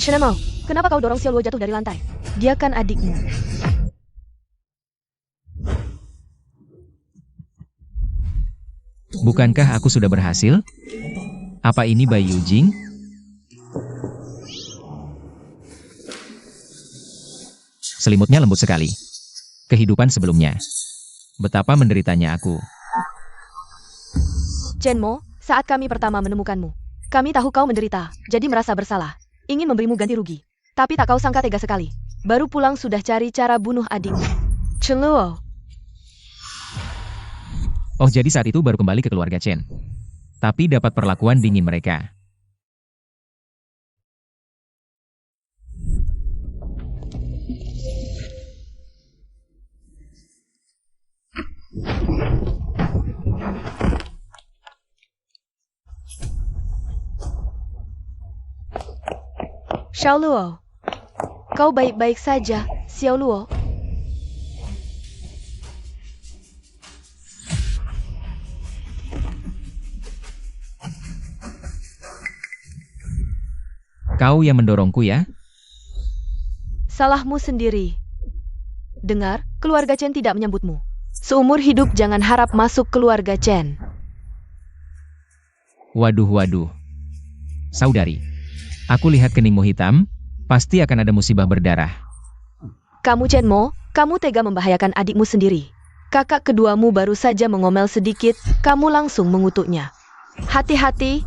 Shenemo, kenapa kau dorong Xiao Luo jatuh dari lantai? Dia kan adikmu. Bukankah aku sudah berhasil? Apa ini Bai Yujing? Selimutnya lembut sekali. Kehidupan sebelumnya. Betapa menderitanya aku. Chenmo, saat kami pertama menemukanmu, kami tahu kau menderita, jadi merasa bersalah. Ingin memberimu ganti rugi. Tapi tak kau sangka tega sekali. Baru pulang sudah cari cara bunuh adikmu. Chen Luo. Oh, jadi saat itu baru kembali ke keluarga Chen. Tapi dapat perlakuan dingin mereka. Xiao Luo. Kau baik-baik saja, Xiao Luo. Kau yang mendorongku ya? Salahmu sendiri. Dengar, keluarga Chen tidak menyambutmu. Seumur hidup jangan harap masuk keluarga Chen. Waduh. Saudari, aku lihat keningmu hitam, pasti akan ada musibah berdarah. Kamu Chenmo, kamu tega membahayakan adikmu sendiri. Kakak keduamu baru saja mengomel sedikit, kamu langsung mengutuknya. Hati-hati.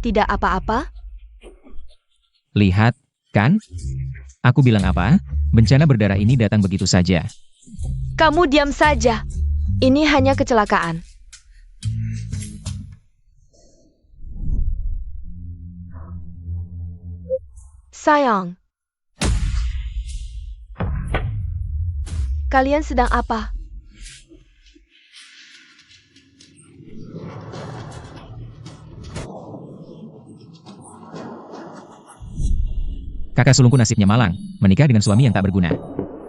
Tidak apa-apa? Lihat, kan? Aku bilang apa? Bencana berdarah ini datang begitu saja. Kamu diam saja. Ini hanya kecelakaan. Sayang. Kalian sedang apa? Kakak sulungku nasibnya malang, menikah dengan suami yang tak berguna.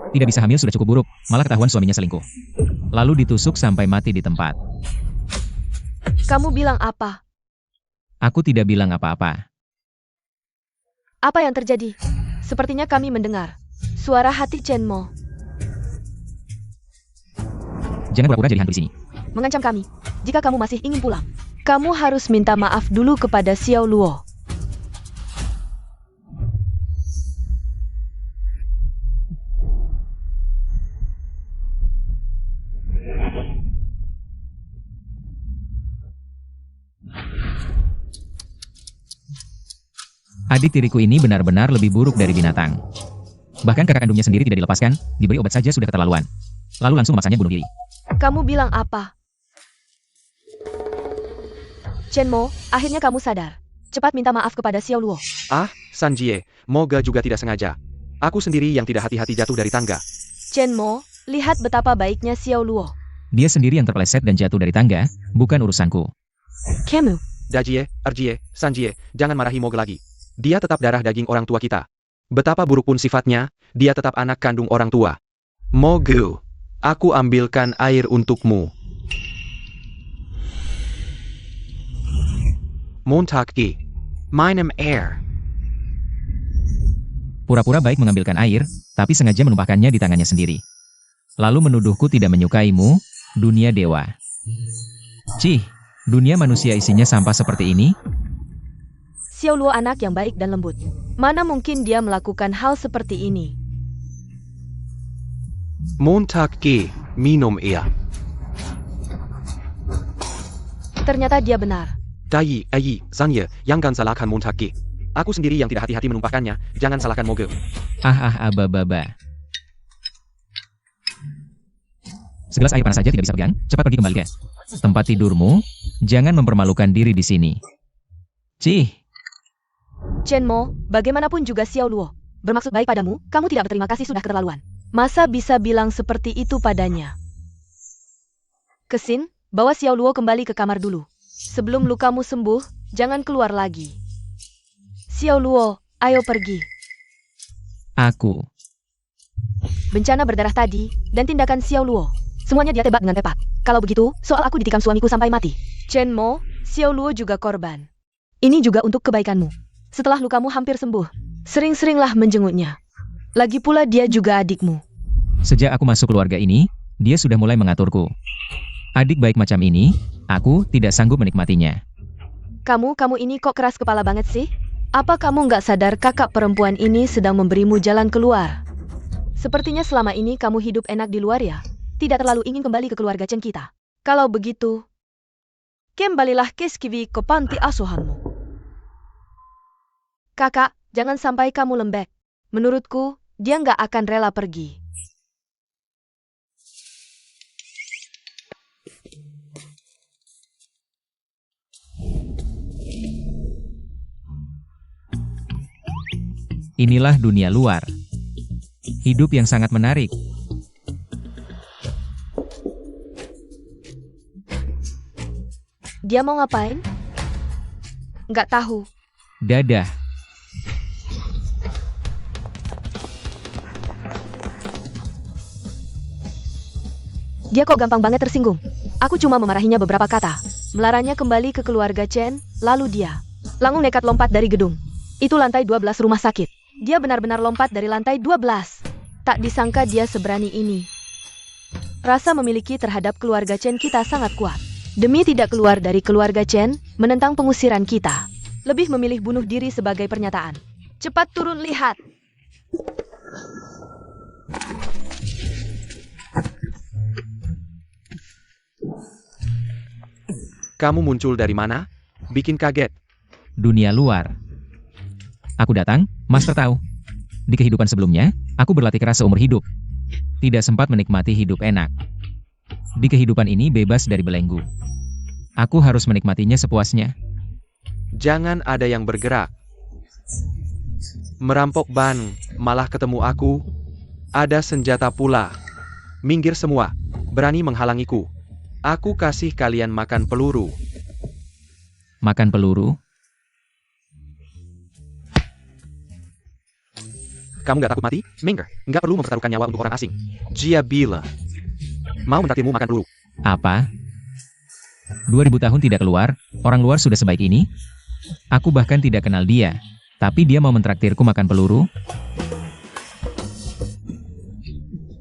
Tidak bisa hamil sudah cukup buruk, malah ketahuan suaminya selingkuh. Lalu ditusuk sampai mati di tempat. Kamu bilang apa? Aku tidak bilang apa-apa. Apa yang terjadi? Sepertinya kami mendengar suara hati Chenmo. Jangan pura-pura jadi hantu di sini. Mengancam kami. Jika kamu masih ingin pulang, kamu harus minta maaf dulu kepada Xiao Luo. Adik tiriku ini benar-benar lebih buruk dari binatang. Bahkan kakak kandungnya sendiri tidak dilepaskan, diberi obat saja sudah keterlaluan. Lalu langsung memaksanya bunuh diri. Kamu bilang apa? Chenmo, akhirnya kamu sadar. Cepat minta maaf kepada Xiao Luo. Ah, Sanjie, moga juga tidak sengaja. Aku sendiri yang tidak hati-hati jatuh dari tangga. Chenmo, lihat betapa baiknya Xiao Luo. Dia sendiri yang terpeleset dan jatuh dari tangga, bukan urusanku. Kamu. Dajie, Erjie, Sanjie, jangan marahi Moga lagi. Dia tetap darah daging orang tua kita. Betapa buruk pun sifatnya, dia tetap anak kandung orang tua. Mogu, aku ambilkan air untukmu. Montaki, minum air. Pura-pura baik mengambilkan air, tapi sengaja menumpahkannya di tangannya sendiri. Lalu menuduhku tidak menyukaimu, dunia dewa. Cih, dunia manusia isinya sampah seperti ini? Xiao Luo anak yang baik dan lembut. Mana mungkin dia melakukan hal seperti ini? Montaki, minum air. Ternyata dia benar. Dai, Ayi, Zanye, jangan salahkan Montaki. Aku sendiri yang tidak hati-hati menumpahkannya, jangan salahkan Moga. Ababa. Segelas air panas saja tidak bisa pegang, cepat pergi kembali ke tempat tidurmu, jangan mempermalukan diri di sini. Cih. Chenmo, bagaimanapun juga Xiao Luo. Bermaksud baik padamu, kamu tidak berterima kasih sudah keterlaluan. Masa bisa bilang seperti itu padanya? Kesin, bawa Xiao Luo kembali ke kamar dulu. Sebelum lukamu sembuh, jangan keluar lagi. Xiao Luo, ayo pergi. Aku. Bencana berdarah tadi, dan tindakan Xiao Luo. Semuanya dia tebak dengan tepat. Kalau begitu, soal aku ditikam suamiku sampai mati. Chen Mo, Xiao Luo juga korban. Ini juga untuk kebaikanmu. Setelah lukamu hampir sembuh, sering-seringlah menjenguknya. Lagi pula dia juga adikmu. Sejak aku masuk keluarga ini, dia sudah mulai mengaturku. Adik baik macam ini, aku tidak sanggup menikmatinya. Kamu ini kok keras kepala banget sih? Apa kamu nggak sadar kakak perempuan ini sedang memberimu jalan keluar? Sepertinya selama ini kamu hidup enak di luar ya? Tidak terlalu ingin kembali ke keluarga Chen kita. Kalau begitu, kembalilah ke Skiwi ke panti asuhanmu. Kakak, jangan sampai kamu lembek. Menurutku, dia nggak akan rela pergi. Inilah dunia luar. Hidup yang sangat menarik. Dia mau ngapain? Nggak tahu. Dadah. Dia kok gampang banget tersinggung. Aku cuma memarahinya beberapa kata. Melarangnya kembali ke keluarga Chen, lalu dia langsung nekat lompat dari gedung. Itu lantai 12 rumah sakit. Dia benar-benar lompat dari lantai 12. Tak disangka dia seberani ini. Rasa memiliki terhadap keluarga Chen kita sangat kuat. Demi tidak keluar dari keluarga Chen, menentang pengusiran kita. Lebih memilih bunuh diri sebagai pernyataan. Cepat turun lihat. Kamu muncul dari mana? Bikin kaget. Dunia luar. Aku datang, Master tahu. Di kehidupan sebelumnya, aku berlatih keras seumur hidup. Tidak sempat menikmati hidup enak. Di kehidupan ini bebas dari belenggu. Aku harus menikmatinya sepuasnya. Jangan ada yang bergerak. Merampok ban, malah ketemu aku. Ada senjata pula. Minggir semua. Berani menghalangiku. Aku kasih kalian makan peluru. Makan peluru? Kamu gak takut mati? Minggir. Nggak perlu mempertaruhkan nyawa untuk orang asing. Jia bilang. Mau mentraktirmu makan peluru. Apa? 2000 tahun tidak keluar, orang luar sudah sebaik ini? Aku bahkan tidak kenal dia. Tapi dia mau mentraktirku makan peluru?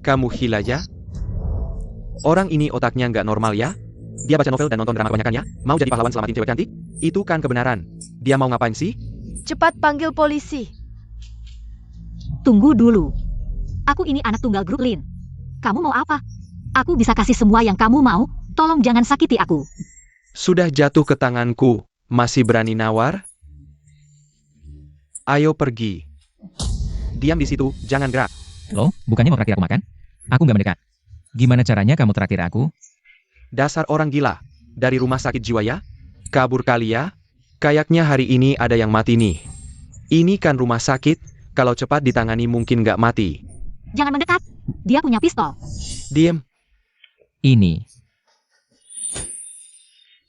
Kamu gila ya? Orang ini otaknya nggak normal ya? Dia baca novel dan nonton drama kebanyakan ya? Mau jadi pahlawan selamatin cewek cantik? Itu kan kebenaran. Dia mau ngapain sih? Cepat panggil polisi. Tunggu dulu. Aku ini anak tunggal grup Lin. Kamu mau apa? Aku bisa kasih semua yang kamu mau, tolong jangan sakiti aku. Sudah jatuh ke tanganku. Masih berani nawar? Ayo pergi. Diam di situ, jangan gerak. Loh, bukannya mau traktir aku makan? Aku nggak mendekat. Gimana caranya kamu traktir aku? Dasar orang gila. Dari rumah sakit jiwa ya? Kabur kali ya? Kayaknya hari ini ada yang mati nih. Ini kan rumah sakit, kalau cepat ditangani mungkin nggak mati. Jangan mendekat. Dia punya pistol. Diem. Ini.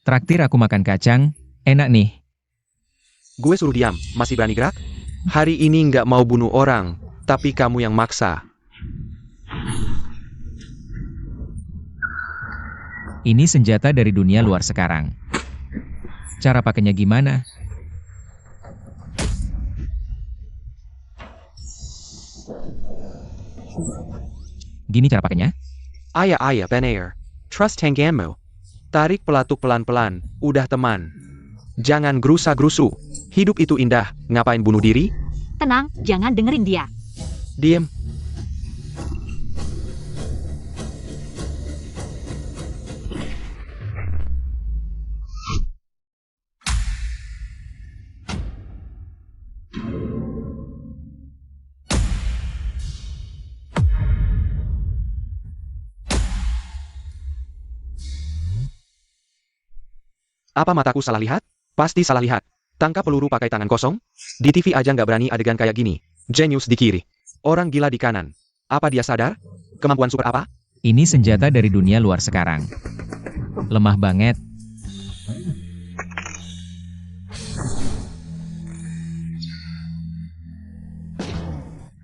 Traktir aku makan kacang, enak nih. Gue suruh diam, masih berani gerak? Hari ini nggak mau bunuh orang, tapi kamu yang maksa. Ini senjata dari dunia luar sekarang. Cara pakainya gimana? Gini cara pakainya? Ayah, Benair. Trust tanganmu. Tarik pelatuk pelan-pelan, udah teman. Jangan gerusa-gerusu. Hidup itu indah, ngapain bunuh diri? Tenang, jangan dengerin dia. Diem. Apa mataku salah lihat? Pasti salah lihat. Tangkap peluru pakai tangan kosong? Di TV aja nggak berani adegan kayak gini. Genius di kiri. Orang gila di kanan. Apa dia sadar? Kemampuan super apa? Ini senjata dari dunia luar sekarang. Lemah banget.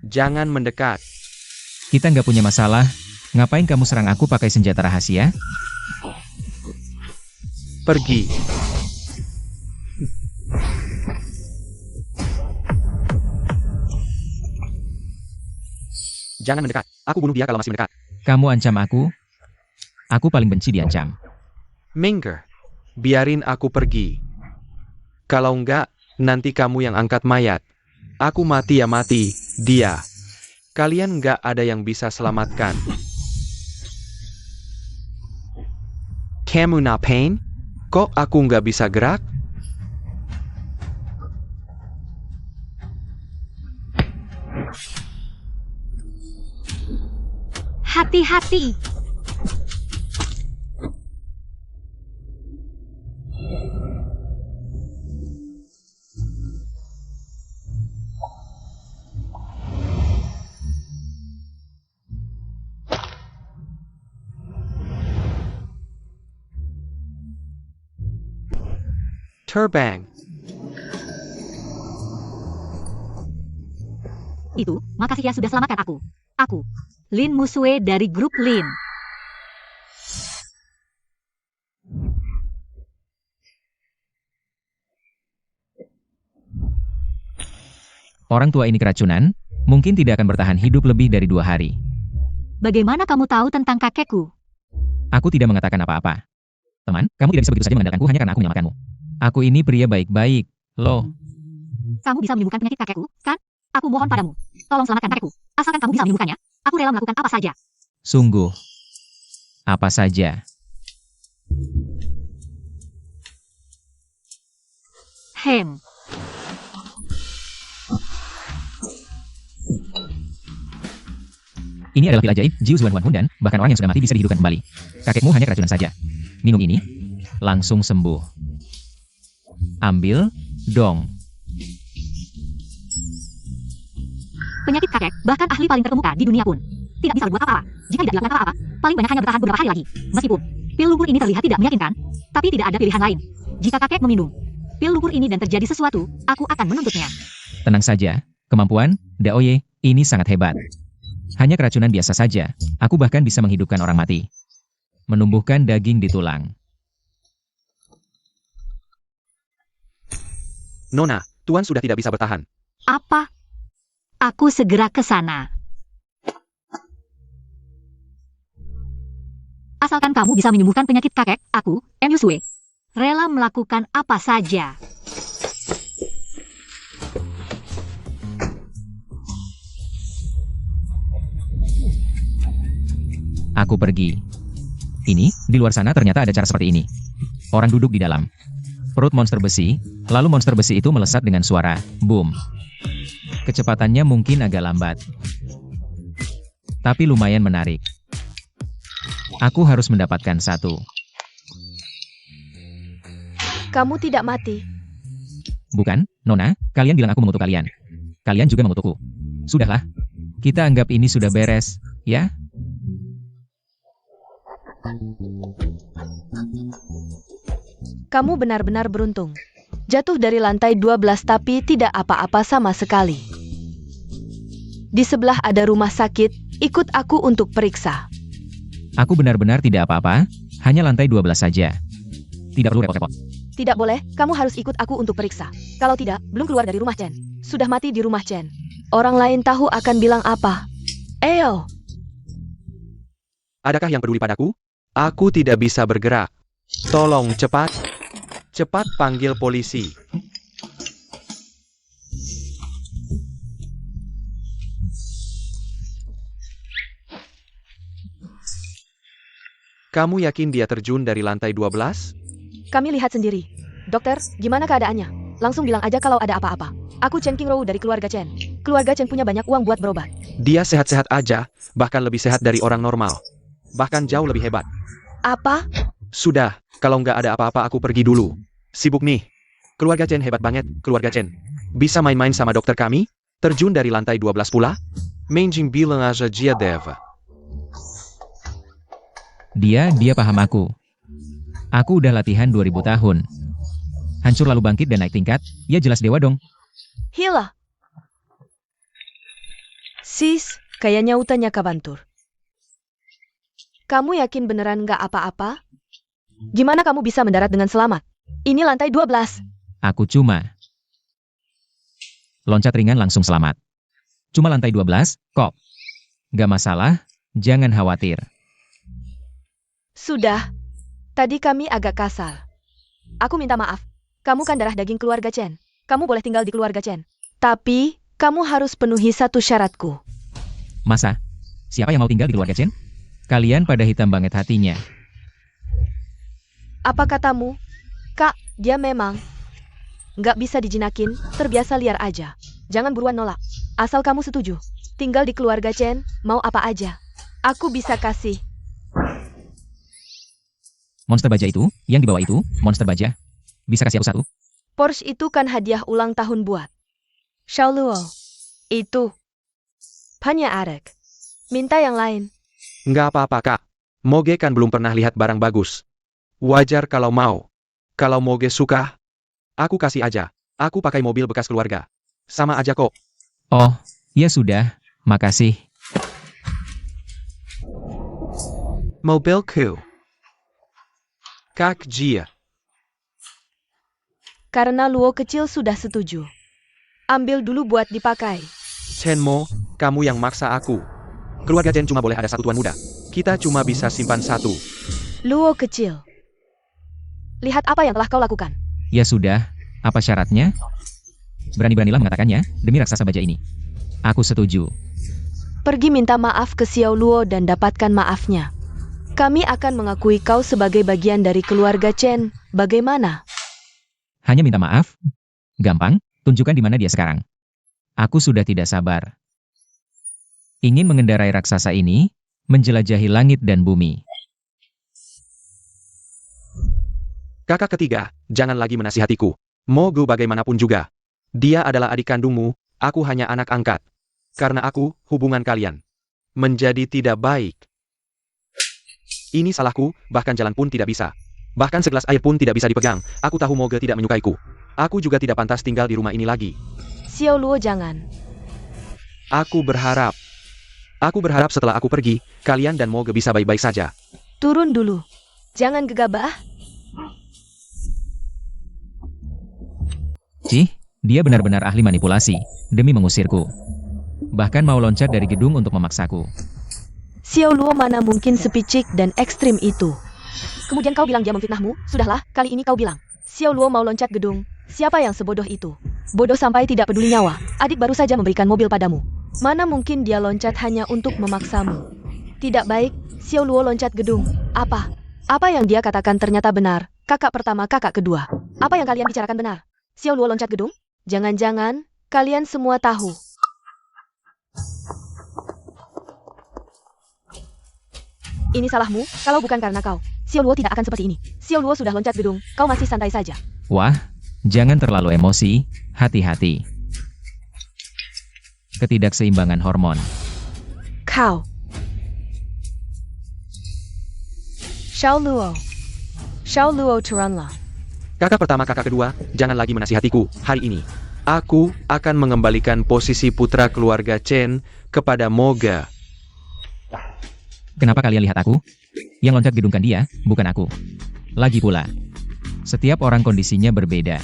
Jangan mendekat. Kita nggak punya masalah. Ngapain kamu serang aku pakai senjata rahasia? Pergi. Jangan mendekat. Aku bunuh dia kalau masih mendekat. Kamu ancam aku? Aku paling benci diancam. Minger, biarin aku pergi. Kalau enggak, nanti kamu yang angkat mayat. Aku mati ya mati, dia. Kalian enggak ada yang bisa selamatkan. Kamu ngapain? Kok aku nggak bisa gerak? Hati-hati. Terbang. Itu, makasih ya sudah selamatkan aku. Aku, Lin Musue dari grup Lin. Orang tua ini keracunan, mungkin tidak akan bertahan hidup lebih dari 2 hari. Bagaimana kamu tahu tentang kakekku? Aku tidak mengatakan apa-apa. Teman, kamu tidak bisa begitu saja mengandalkanku hanya karena aku menyelamatkanmu. Aku ini pria baik-baik, loh. Kamu bisa menyembuhkan penyakit kakekku, kan? Aku mohon padamu. Tolong selamatkan kakekku. Asalkan kamu bisa menyembuhkannya, aku rela melakukan apa saja. Sungguh. Apa saja. Hem. Ini adalah pil ajaib, Jiu Zuan Huan Hun dan bahkan orang yang sudah mati bisa dihidupkan kembali. Kakekmu hanya keracunan saja. Minum ini, langsung sembuh. Ambil, dong. Penyakit kakek, bahkan ahli paling terkemuka di dunia pun tidak bisa berbuat apa-apa. Jika tidak dilakukan apa-apa, paling banyak hanya bertahan beberapa hari lagi. Meskipun pil lumpur ini terlihat tidak meyakinkan, tapi tidak ada pilihan lain. Jika kakek meminum pil lumpur ini dan terjadi sesuatu, aku akan menuntutnya. Tenang saja, kemampuan, Daoye, ini sangat hebat. Hanya keracunan biasa saja, aku bahkan bisa menghidupkan orang mati. Menumbuhkan daging di tulang. Nona, Tuan sudah tidak bisa bertahan. Apa? Aku segera ke sana. Asalkan kamu bisa menyembuhkan penyakit kakek, aku, M. Yusue, rela melakukan apa saja. Aku pergi. Ini, di luar sana ternyata ada cara seperti ini. Orang duduk di dalam. Perut monster besi, lalu monster besi itu melesat dengan suara, boom. Kecepatannya mungkin agak lambat. Tapi lumayan menarik. Aku harus mendapatkan satu. Kamu tidak mati. Bukan, Nona, kalian bilang aku mengutuk kalian. Kalian juga mengutukku. Sudahlah. Kita anggap ini sudah beres, ya? Kamu benar-benar beruntung. Jatuh dari lantai 12 tapi tidak apa-apa sama sekali. Di sebelah ada rumah sakit, ikut aku untuk periksa. Aku benar-benar tidak apa-apa, hanya lantai 12 saja. Tidak perlu repot-repot. Tidak boleh, kamu harus ikut aku untuk periksa. Kalau tidak, belum keluar dari rumah Chen. Sudah mati di rumah Chen. Orang lain tahu akan bilang apa. Eyo, Adakah yang peduli padaku? Aku tidak bisa bergerak. Tolong cepat. Cepat panggil polisi. Kamu yakin dia terjun dari lantai 12? kami lihat sendiri. Dokter, gimana keadaannya? Langsung bilang aja kalau ada apa-apa. Aku Chen Qingrou dari keluarga Chen. Keluarga Chen punya banyak uang buat berobat. Dia sehat-sehat aja, bahkan lebih sehat dari orang normal. Bahkan jauh lebih hebat. Apa? Sudah, kalau nggak ada apa-apa aku pergi dulu. Sibuk nih. Keluarga Chen hebat banget, keluarga Chen. Bisa main-main sama dokter kami? Terjun dari lantai 12 pula? Menjing bilang aja dia dev. Dia paham aku. Aku udah latihan 2000 tahun. Hancur lalu bangkit dan naik tingkat, ya jelas dewa dong. Hila. Sis, kayaknya utanya kabantur. Kamu yakin beneran nggak apa-apa? Gimana kamu bisa mendarat dengan selamat? Ini lantai 12. Aku cuma loncat ringan langsung selamat. Cuma lantai 12, kok. Gak masalah, jangan khawatir. Sudah. Tadi kami agak kasar. Aku minta maaf. Kamu kan darah daging keluarga Chen. Kamu boleh tinggal di keluarga Chen. Tapi, kamu harus penuhi satu syaratku. Masa? Siapa yang mau tinggal di keluarga Chen? Kalian pada hitam banget hatinya. Apa katamu? Kak, dia memang nggak bisa dijinakin, terbiasa liar aja. Jangan buruan nolak. Asal kamu setuju. Tinggal di keluarga Chen, mau apa aja. Aku bisa kasih. Monster baja itu, yang di bawah itu, monster baja. Bisa kasih aku satu? Porsche itu kan hadiah ulang tahun buat Xiaoluo. Itu. Hanya Arek. Minta yang lain. Nggak apa-apa, Kak. Moge kan belum pernah lihat barang bagus. Wajar kalau mau. Kalau Moge suka, aku kasih aja. Aku pakai mobil bekas keluarga. Sama aja kok. Oh, ya sudah, makasih. Mobilku. Kak Jia. Karena Luo kecil sudah setuju. Ambil dulu buat dipakai. Chenmo, kamu yang maksa aku. Keluarga Chen cuma boleh ada satu tuan muda. Kita cuma bisa simpan satu. Luo kecil. Lihat apa yang telah kau lakukan. Ya sudah, apa syaratnya? Berani-beranilah mengatakannya, demi raksasa baja ini. Aku setuju. Pergi minta maaf ke Xiao Luo dan dapatkan maafnya. Kami akan mengakui kau sebagai bagian dari keluarga Chen. Bagaimana? Hanya minta maaf? Gampang, tunjukkan di mana dia sekarang. Aku sudah tidak sabar. Ingin mengendarai raksasa ini, menjelajahi langit dan bumi. Kakak ketiga, jangan lagi menasihatiku. Mogu bagaimanapun juga. Dia adalah adik kandungmu, aku hanya anak angkat. Karena aku, hubungan kalian menjadi tidak baik. Ini salahku, bahkan jalan pun tidak bisa. Bahkan segelas air pun tidak bisa dipegang. Aku tahu Moge tidak menyukaiku. Aku juga tidak pantas tinggal di rumah ini lagi. Xiao Luo jangan. Aku berharap setelah aku pergi, kalian dan Moge bisa baik-baik saja. Turun dulu. Jangan gegabah. Cih, dia benar-benar ahli manipulasi, demi mengusirku. Bahkan mau loncat dari gedung untuk memaksaku. Xiao Luo mana mungkin sepicik dan ekstrim itu. Kemudian kau bilang dia memfitnahmu? Sudahlah, kali ini kau bilang. Xiao Luo mau loncat gedung. Siapa yang sebodoh itu? Bodoh sampai tidak peduli nyawa. Adik baru saja memberikan mobil padamu. Mana mungkin dia loncat hanya untuk memaksamu? Tidak baik, Xiao Luo loncat gedung. Apa? Apa yang dia katakan ternyata benar. Kakak pertama, kakak kedua. Apa yang kalian bicarakan benar? Xiao Luo loncat gedung? Jangan-jangan, kalian semua tahu. Ini salahmu, kalau bukan karena kau. Xiao Luo tidak akan seperti ini. Xiao Luo sudah loncat gedung, kau masih santai saja. Wah, jangan terlalu emosi, hati-hati. Ketidakseimbangan hormon. Kau. Xiao Luo. Xiao Luo turunlah. Kakak pertama, kakak kedua, jangan lagi menasihatiku. Hari ini, aku akan mengembalikan posisi putra keluarga Chen kepada Moga. Kenapa kalian lihat aku? Yang loncat gedung kan dia, bukan aku. Lagi pula, setiap orang kondisinya berbeda.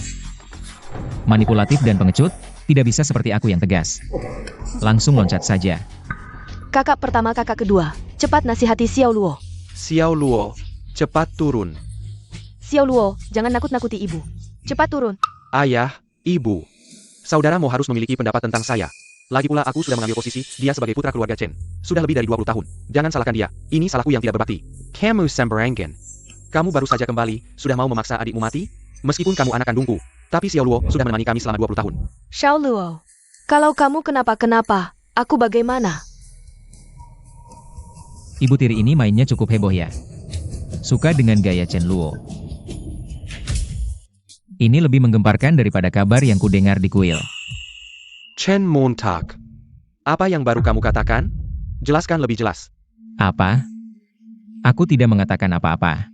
Manipulatif dan pengecut, tidak bisa seperti aku yang tegas. Langsung loncat saja. Kakak pertama, kakak kedua, cepat nasihati Xiao Luo. Xiao Luo, cepat turun. Xiao Luo, jangan nakut-nakuti ibu. Cepat turun. Ayah, ibu. Saudaramu harus memiliki pendapat tentang saya. Lagi pula aku sudah mengambil posisi dia sebagai putra keluarga Chen. Sudah lebih dari 20 tahun. Jangan salahkan dia. Ini salahku yang tidak berbakti. Kamu sembarangan. Kamu baru saja kembali, sudah mau memaksa adikmu mati? Meskipun kamu anak kandungku. Tapi Xiao Luo sudah menemani kami selama 20 tahun. Xiao Luo, kalau kamu kenapa-kenapa, aku bagaimana? Ibu tiri ini mainnya cukup heboh ya. Suka dengan gaya Chen Luo. Ini lebih menggemparkan daripada kabar yang kudengar di kuil. Chen Montag. Apa yang baru kamu katakan? Jelaskan lebih jelas. Apa? Aku tidak mengatakan apa-apa.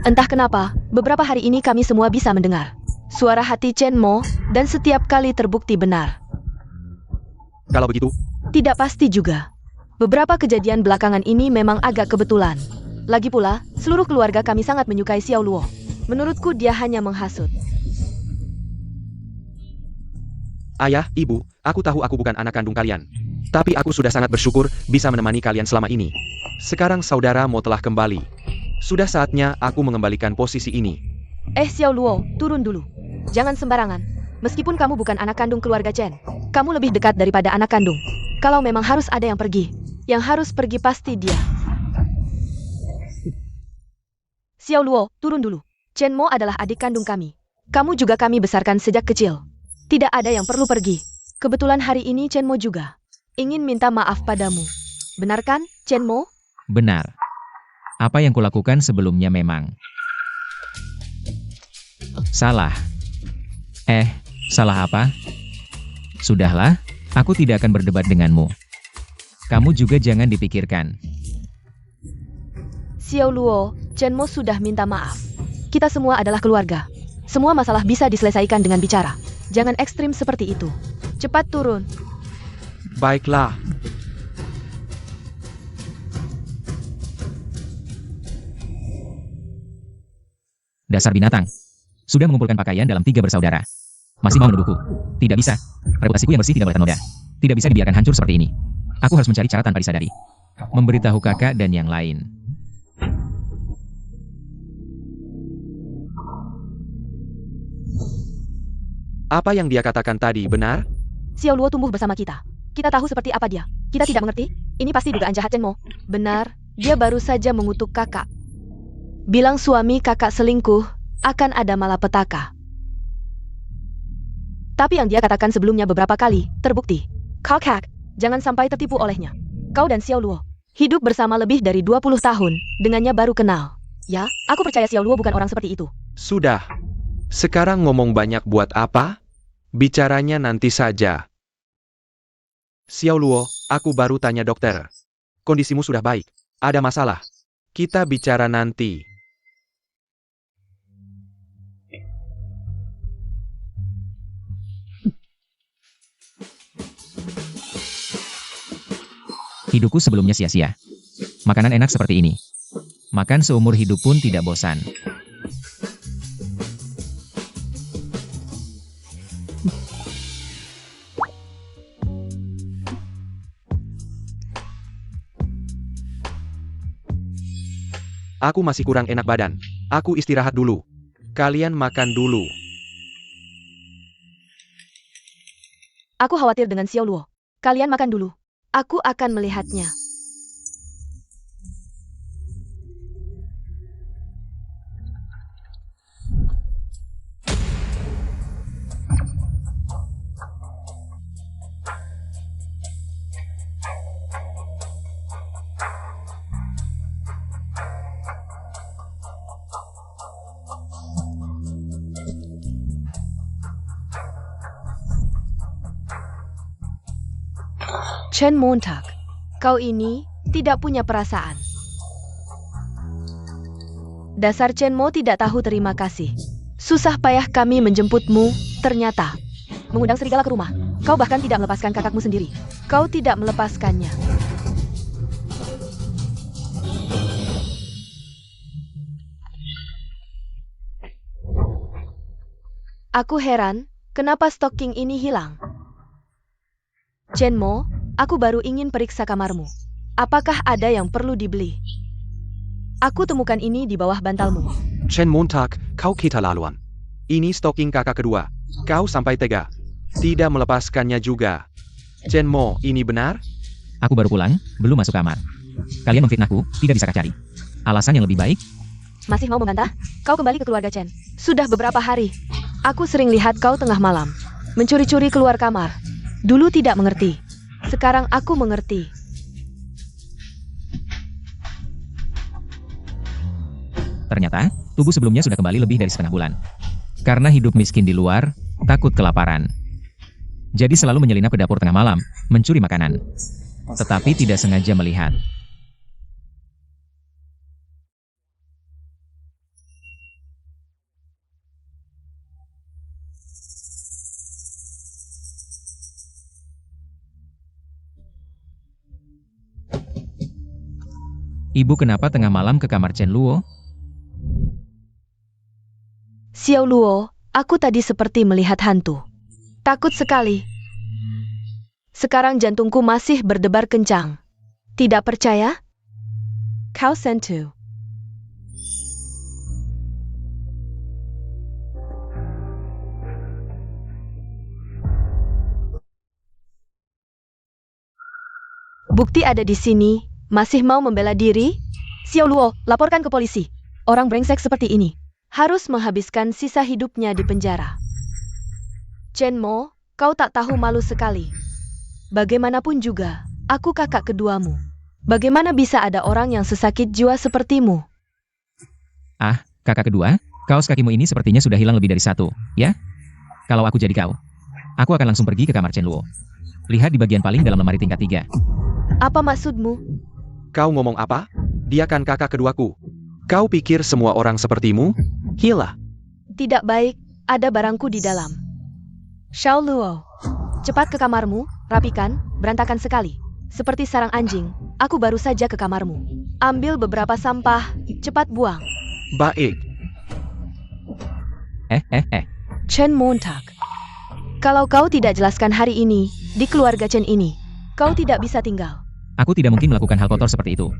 Entah kenapa, beberapa hari ini kami semua bisa mendengar suara hati Chen Mo, dan setiap kali terbukti benar. Kalau begitu, Tidak pasti juga. Beberapa kejadian belakangan ini memang agak kebetulan. Lagi pula, seluruh keluarga kami sangat menyukai Xiao Luo. Menurutku dia hanya menghasut. Ayah, ibu, aku tahu aku bukan anak kandung kalian. Tapi aku sudah sangat bersyukur bisa menemani kalian selama ini. Sekarang saudara Mo telah kembali. Sudah saatnya aku mengembalikan posisi ini. Xiao Luo, turun dulu. Jangan sembarangan. Meskipun kamu bukan anak kandung keluarga Chen, kamu lebih dekat daripada anak kandung. Kalau memang harus ada yang pergi, yang harus pergi pasti dia. Xiao Luo, turun dulu. Chen Mo adalah adik kandung kami. Kamu juga kami besarkan sejak kecil. Tidak ada yang perlu pergi. Kebetulan hari ini Chen Mo juga ingin minta maaf padamu. Benar kan, Chen Mo? Benar. Apa yang kulakukan sebelumnya memang salah. Salah apa? Sudahlah, aku tidak akan berdebat denganmu. Kamu juga jangan dipikirkan. Xiao Luo, Chen Mo sudah minta maaf. Kita semua adalah keluarga. Semua masalah bisa diselesaikan dengan bicara. Jangan ekstrim seperti itu. Cepat turun. Baiklah. Dasar binatang. Sudah mengumpulkan pakaian dalam 3 bersaudara. Masih mau menuduhku? Tidak bisa. Reputasiku yang bersih tidak boleh ternoda. Tidak bisa dibiarkan hancur seperti ini. Aku harus mencari cara tanpa disadari. Memberitahu kakak dan yang lain. Apa yang dia katakan tadi benar? Xiao Luo tumbuh bersama kita. Kita tahu seperti apa dia. Kita tidak mengerti. Ini pasti dugaan jahat Chen Mo. Benar, dia baru saja mengutuk kakak. Bilang suami kakak selingkuh, akan ada malapetaka. Tapi yang dia katakan sebelumnya beberapa kali, terbukti. Kakak, jangan sampai tertipu olehnya. Kau dan Xiao Luo hidup bersama lebih dari 20 tahun, dengannya baru kenal. Ya, aku percaya Xiao Luo bukan orang seperti itu. Sudah. Sekarang ngomong banyak buat apa? Bicaranya nanti saja. Xiao Luo, aku baru tanya dokter. Kondisimu sudah baik. Ada masalah. Kita bicara nanti. Hidupku sebelumnya sia-sia. Makanan enak seperti ini. Makan seumur hidup pun tidak bosan. Aku masih kurang enak badan. Aku istirahat dulu. Kalian makan dulu. Aku khawatir dengan Xiao Luo. Kalian makan dulu. Aku akan melihatnya. Chen Montag, kau ini tidak punya perasaan. Dasar Chen Mo tidak tahu terima kasih. Susah payah kami menjemputmu, ternyata mengundang serigala ke rumah. Kau bahkan tidak melepaskan kakakmu sendiri. Kau tidak melepaskannya. Aku heran, kenapa stocking ini hilang? Chen Mo, aku baru ingin periksa kamarmu. Apakah ada yang perlu dibeli? Aku temukan ini di bawah bantalmu. Chen Montag, kau keterlaluan. Ini stocking kakak kedua. Kau sampai tega. Tidak melepaskannya juga. Chen Mo, ini benar? Aku baru pulang, belum masuk kamar. Kalian memfitnahku, tidak bisa cari alasan yang lebih baik. Masih mau membantah? Kau kembali ke keluarga Chen. Sudah beberapa hari. Aku sering lihat kau tengah malam mencuri-curi keluar kamar. Dulu tidak mengerti. Sekarang aku mengerti. Ternyata, tubuh sebelumnya sudah kembali lebih dari setengah bulan. Karena hidup miskin di luar, takut kelaparan. Jadi selalu menyelinap ke dapur tengah malam, mencuri makanan. Tetapi tidak sengaja melihat. Ibu kenapa tengah malam ke kamar Chen Luo? Xiao Luo, aku tadi seperti melihat hantu. Takut sekali. Sekarang jantungku masih berdebar kencang. Tidak percaya? Kau sentu. Bukti ada di sini. Masih mau membela diri? Xiao Luo, laporkan ke polisi. Orang brengsek seperti ini harus menghabiskan sisa hidupnya di penjara. Chen Mo, kau tak tahu malu sekali. Bagaimanapun juga, aku kakak keduamu. Bagaimana bisa ada orang yang sesakit jiwa sepertimu? Ah, kakak kedua, kaos kakimu ini sepertinya sudah hilang lebih dari satu, ya? Kalau aku jadi kau, aku akan langsung pergi ke kamar Chen Luo. Lihat di bagian paling dalam lemari tingkat 3. Apa maksudmu? Kau ngomong apa? Dia kan kakak keduaku. Kau pikir semua orang sepertimu? Gila. Tidak baik, ada barangku di dalam. Xiao Luo, cepat ke kamarmu, rapikan, berantakan sekali. Seperti sarang anjing, aku baru saja ke kamarmu. Ambil beberapa sampah, cepat buang. Baik. Chen Montak. Kalau kau tidak jelaskan hari ini, di keluarga Chen ini, kau tidak bisa tinggal. Aku tidak mungkin melakukan hal kotor seperti itu.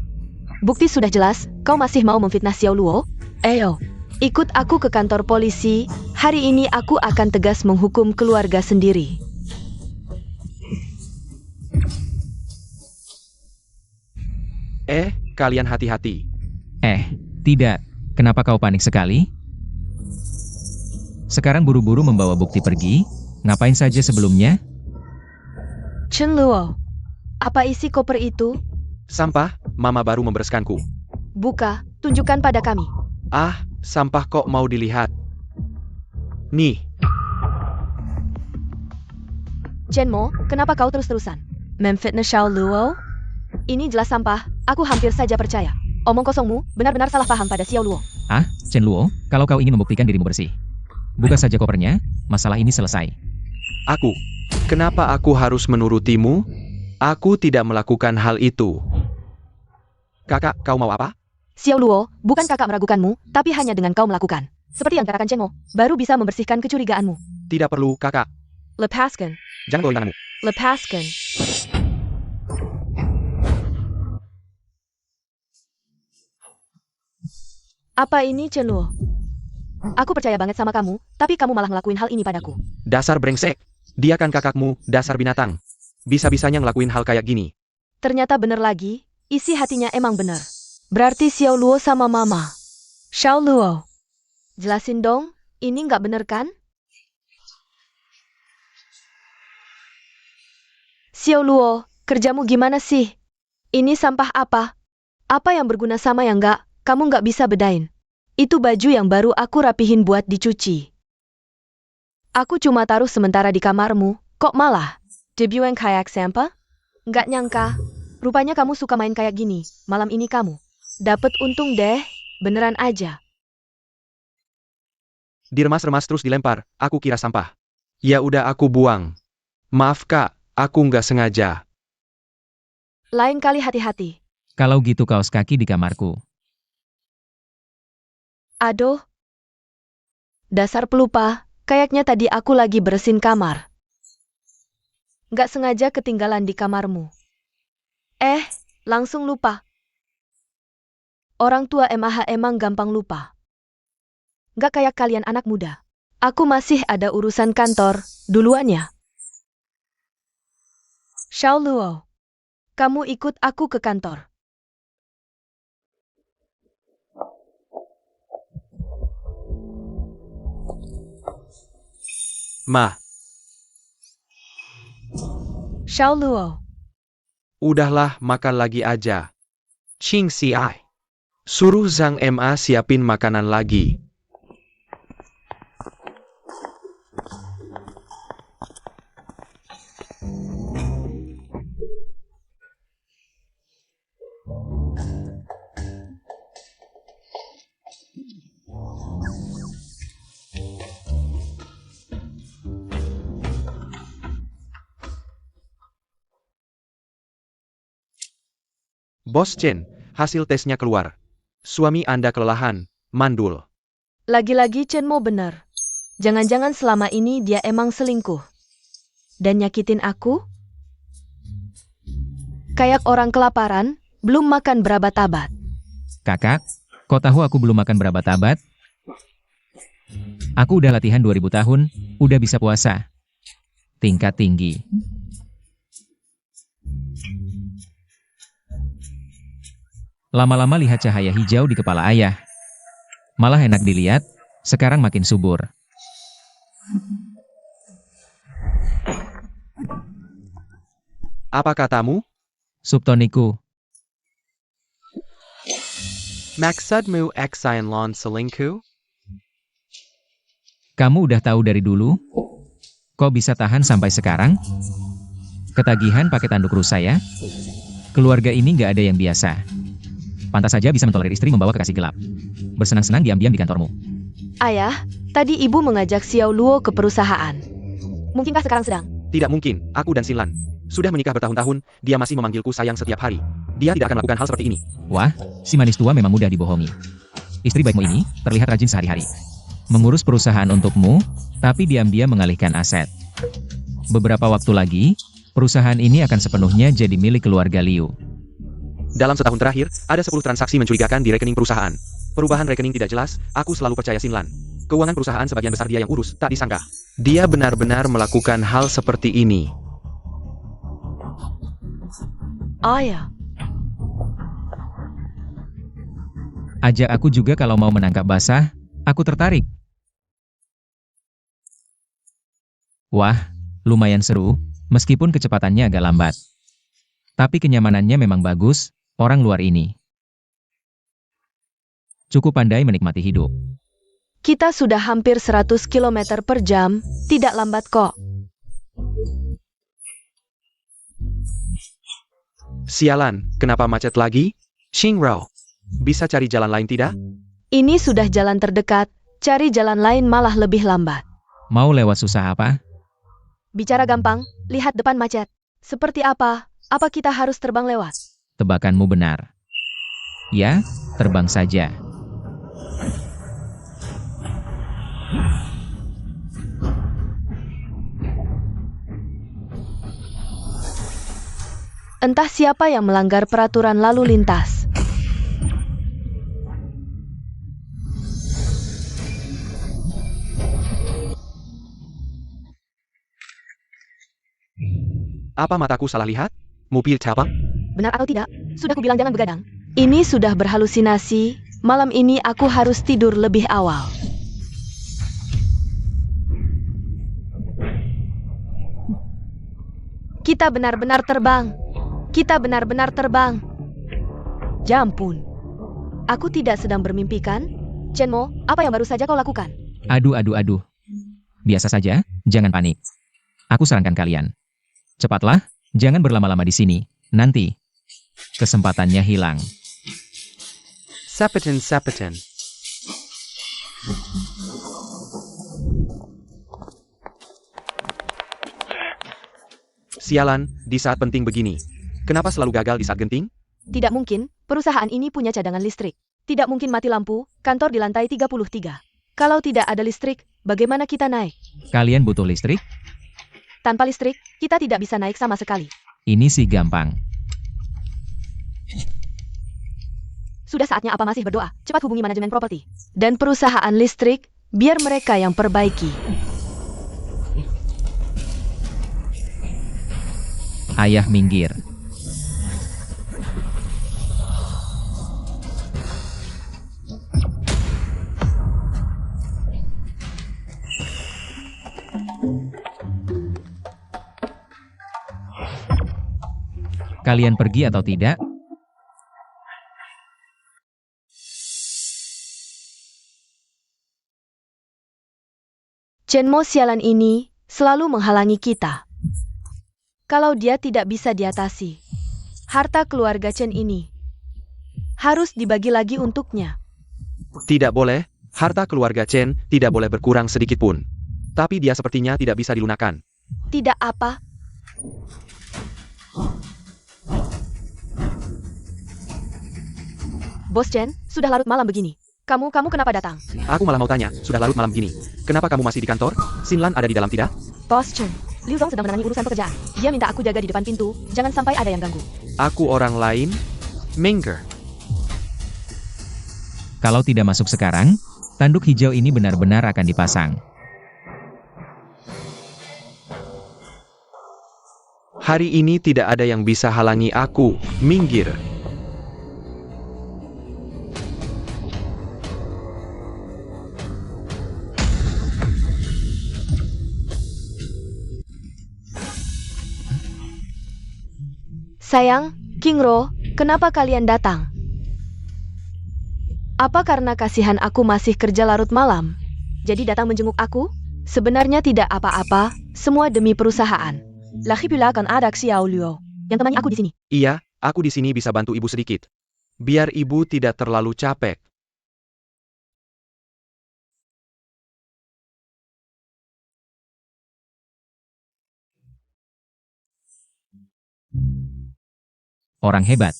Bukti sudah jelas, kau masih mau memfitnah Xiao Luo? Ayo, ikut aku ke kantor polisi. Hari ini aku akan tegas menghukum keluarga sendiri. Kalian hati-hati. Tidak. Kenapa kau panik sekali? Sekarang buru-buru membawa bukti pergi. Ngapain saja sebelumnya? Chen Luo, apa isi koper itu? Sampah, mama baru membereskanku. Buka, tunjukkan pada kami. Sampah kok mau dilihat? Nih, Chen Mo, kenapa kau terus-terusan memfitnah Xiao Luo? Ini jelas sampah, aku hampir saja percaya. Omong kosongmu benar-benar salah paham pada Xiao Luo. Chen Luo, kalau kau ingin membuktikan dirimu bersih, buka saja kopernya, masalah ini selesai. Kenapa aku harus menurutimu? Aku tidak melakukan hal itu. Kakak, kau mau apa? Xiao Luo, bukan kakak meragukanmu, tapi hanya dengan kau melakukan. Seperti yang katakan Chen Mo, baru bisa membersihkan kecurigaanmu. Tidak perlu, kakak. Lepaskan, Jangan bawa tanganmu. lepaskan. Apa ini Chen Luo? Aku percaya banget sama kamu, tapi kamu malah ngelakuin hal ini padaku. Dasar brengsek. Dia kan kakakmu, dasar binatang. Bisa-bisanya ngelakuin hal kayak gini. Ternyata bener lagi, isi hatinya emang bener. Berarti Xiao Luo sama mama. Xiao Luo, jelasin dong, ini nggak bener kan? Xiao Luo, kerjamu gimana sih? Ini sampah apa? Apa yang berguna sama yang nggak, kamu nggak bisa bedain. Itu baju yang baru aku rapihin buat dicuci. Aku cuma taruh sementara di kamarmu, kok malah debut yang kayak sampah? Nggak nyangka, rupanya kamu suka main kayak gini, malam ini kamu dapet untung deh, beneran aja. Diremas-remas terus dilempar, aku kira sampah. Ya udah aku buang. Maaf kak, aku nggak sengaja. Lain kali hati-hati. Kalau gitu kaos kaki di kamarku. Aduh. Dasar pelupa, kayaknya tadi aku lagi beresin kamar. Nggak sengaja ketinggalan di kamarmu. Langsung lupa. Orang tua emang gampang lupa. Nggak kayak kalian anak muda. Aku masih ada urusan kantor, duluan ya. Xiao Luo, kamu ikut aku ke kantor. Ma, Xiao Luo, udahlah makan lagi aja. Ching Si Ai. Suruh Zhang Ma siapin makanan lagi. Bos Chen, hasil tesnya keluar. Suami Anda kelelahan, mandul. Lagi-lagi Chen Mo benar. Jangan-jangan selama ini dia emang selingkuh. Dan nyakitin aku? Kayak orang kelaparan, belum makan berabad-abad. Kakak, kau tahu aku belum makan berabad-abad? Aku udah latihan 2000 tahun, udah bisa puasa. Tingkat tinggi. Lama-lama lihat cahaya hijau di kepala ayah. Malah enak dilihat, sekarang makin subur. Apa katamu? Subtoniku, Maksudmu Exainlon selingkuh? kamu udah tahu dari dulu? Kok bisa tahan sampai sekarang? Ketagihan pakai tanduk rusa ya? Keluarga ini nggak ada yang biasa. Pantas saja bisa mentolerir istri membawa kekasih gelap. Bersenang-senang diam-diam di kantormu. Ayah, tadi ibu mengajak Xiao Luo ke perusahaan. Mungkinkah sekarang sedang? Tidak mungkin, aku dan Sinlan. Sudah menikah bertahun-tahun, dia masih memanggilku sayang setiap hari. Dia tidak akan melakukan hal seperti ini. Wah, si manis tua memang mudah dibohongi. Istri baikmu ini terlihat rajin sehari-hari. Mengurus perusahaan untukmu, tapi diam-diam mengalihkan aset. Beberapa waktu lagi, perusahaan ini akan sepenuhnya jadi milik keluarga Liu. Dalam setahun terakhir, ada 10 transaksi mencurigakan di rekening perusahaan. Perubahan rekening tidak jelas, aku selalu percaya Sinlan. Keuangan perusahaan sebagian besar dia yang urus, tak disangka. Dia benar-benar melakukan hal seperti ini. Ayah, Ajak aku juga kalau mau menangkap basah, aku tertarik. Wah, lumayan seru, meskipun kecepatannya agak lambat. Tapi kenyamanannya memang bagus, orang luar ini. Cukup pandai menikmati hidup. kita sudah hampir 100 km per jam, tidak lambat kok. Sialan, kenapa macet lagi? Xingrao, bisa cari jalan lain tidak? Ini sudah jalan terdekat, cari jalan lain malah lebih lambat. Mau lewat susah apa? Bicara gampang, lihat depan macet. Seperti apa? Apa kita harus terbang lewat? Tebakanmu benar. Ya, terbang saja. Entah siapa yang melanggar peraturan lalu lintas. Apa mataku salah lihat? Mobil siapa? Benar atau tidak? Sudah kubilang jangan begadang. Ini sudah berhalusinasi. Malam ini aku harus tidur lebih awal. Kita benar-benar terbang. Kita benar-benar terbang. Jampun. Aku tidak sedang bermimpi kan? Chen Mo, apa yang baru saja kau lakukan? Aduh. Biasa saja, jangan panik. Aku sarankan kalian. Cepatlah, jangan berlama-lama di sini. Nanti, kesempatannya hilang. Sapetin. Sialan, di saat penting begini. Kenapa selalu gagal di saat genting? Tidak mungkin, perusahaan ini punya cadangan listrik. Tidak mungkin mati lampu, kantor di lantai 33. Kalau tidak ada listrik, bagaimana kita naik? Kalian butuh listrik? Tanpa listrik, kita tidak bisa naik sama sekali. Ini sih gampang. Sudah saatnya apa masih berdoa? Cepat hubungi manajemen properti dan perusahaan listrik, biar mereka yang perbaiki. Ayah minggir. Kalian pergi atau tidak? Chen Mo sialan ini selalu menghalangi kita. Kalau dia tidak bisa diatasi, harta keluarga Chen ini harus dibagi lagi untuknya. Tidak boleh, harta keluarga Chen tidak boleh berkurang sedikit pun. Tapi dia sepertinya tidak bisa dilunakkan. Tidak apa. Bos Chen, sudah larut malam begini. Kamu kenapa datang? Aku malah mau tanya, sudah larut malam gini. Kenapa kamu masih di kantor? Xinlan ada di dalam tidak? Bos Chen, Liu Zong sedang menangani urusan pekerjaan. Dia minta aku jaga di depan pintu, jangan sampai ada yang ganggu. Aku orang lain? Menger. Kalau tidak masuk sekarang, tanduk hijau ini benar-benar akan dipasang. Hari ini tidak ada yang bisa halangi aku. Minggir. Sayang, King Ro, kenapa kalian datang? Apa karena kasihan aku masih kerja larut malam? Jadi datang menjenguk aku? Sebenarnya tidak apa-apa, semua demi perusahaan. Lagi pula akan ada Xiao Luo yang temani aku di sini. Iya, aku di sini bisa bantu ibu sedikit. Biar ibu tidak terlalu capek. Orang hebat.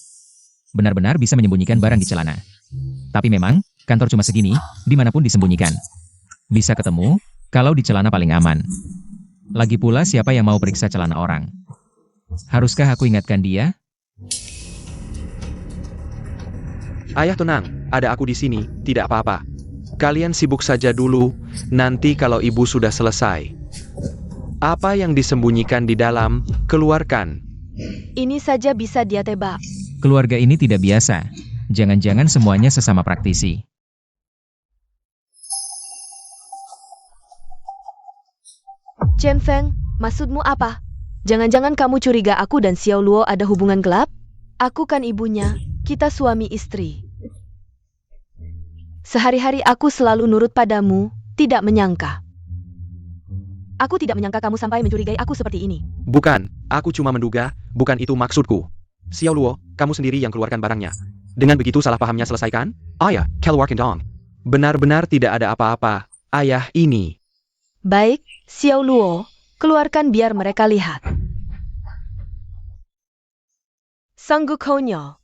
Benar-benar bisa menyembunyikan barang di celana. Tapi memang, kantor cuma segini, dimanapun disembunyikan. Bisa ketemu, kalau di celana paling aman. Lagi pula siapa yang mau periksa celana orang? Haruskah aku ingatkan dia? Ayah tenang, ada aku di sini, tidak apa-apa. Kalian sibuk saja dulu, nanti kalau ibu sudah selesai. Apa yang disembunyikan di dalam, keluarkan. Ini saja bisa dia tebak. Keluarga ini tidak biasa. Jangan-jangan semuanya sesama praktisi. Chen Feng, maksudmu apa? Jangan-jangan kamu curiga aku dan Xiao Luo ada hubungan gelap? Aku kan ibunya, kita suami istri. Sehari-hari aku selalu nurut padamu, tidak menyangka. Aku tidak menyangka kamu sampai mencurigai aku seperti ini. Bukan, aku cuma menduga, bukan itu maksudku. Xiao Luo, kamu sendiri yang keluarkan barangnya. Dengan begitu salah pahamnya selesaikan? Ayah, keluarkan dong. Benar-benar tidak ada apa-apa, ayah ini. Baik, Xiao Luo, keluarkan biar mereka lihat. Sanggup konyol.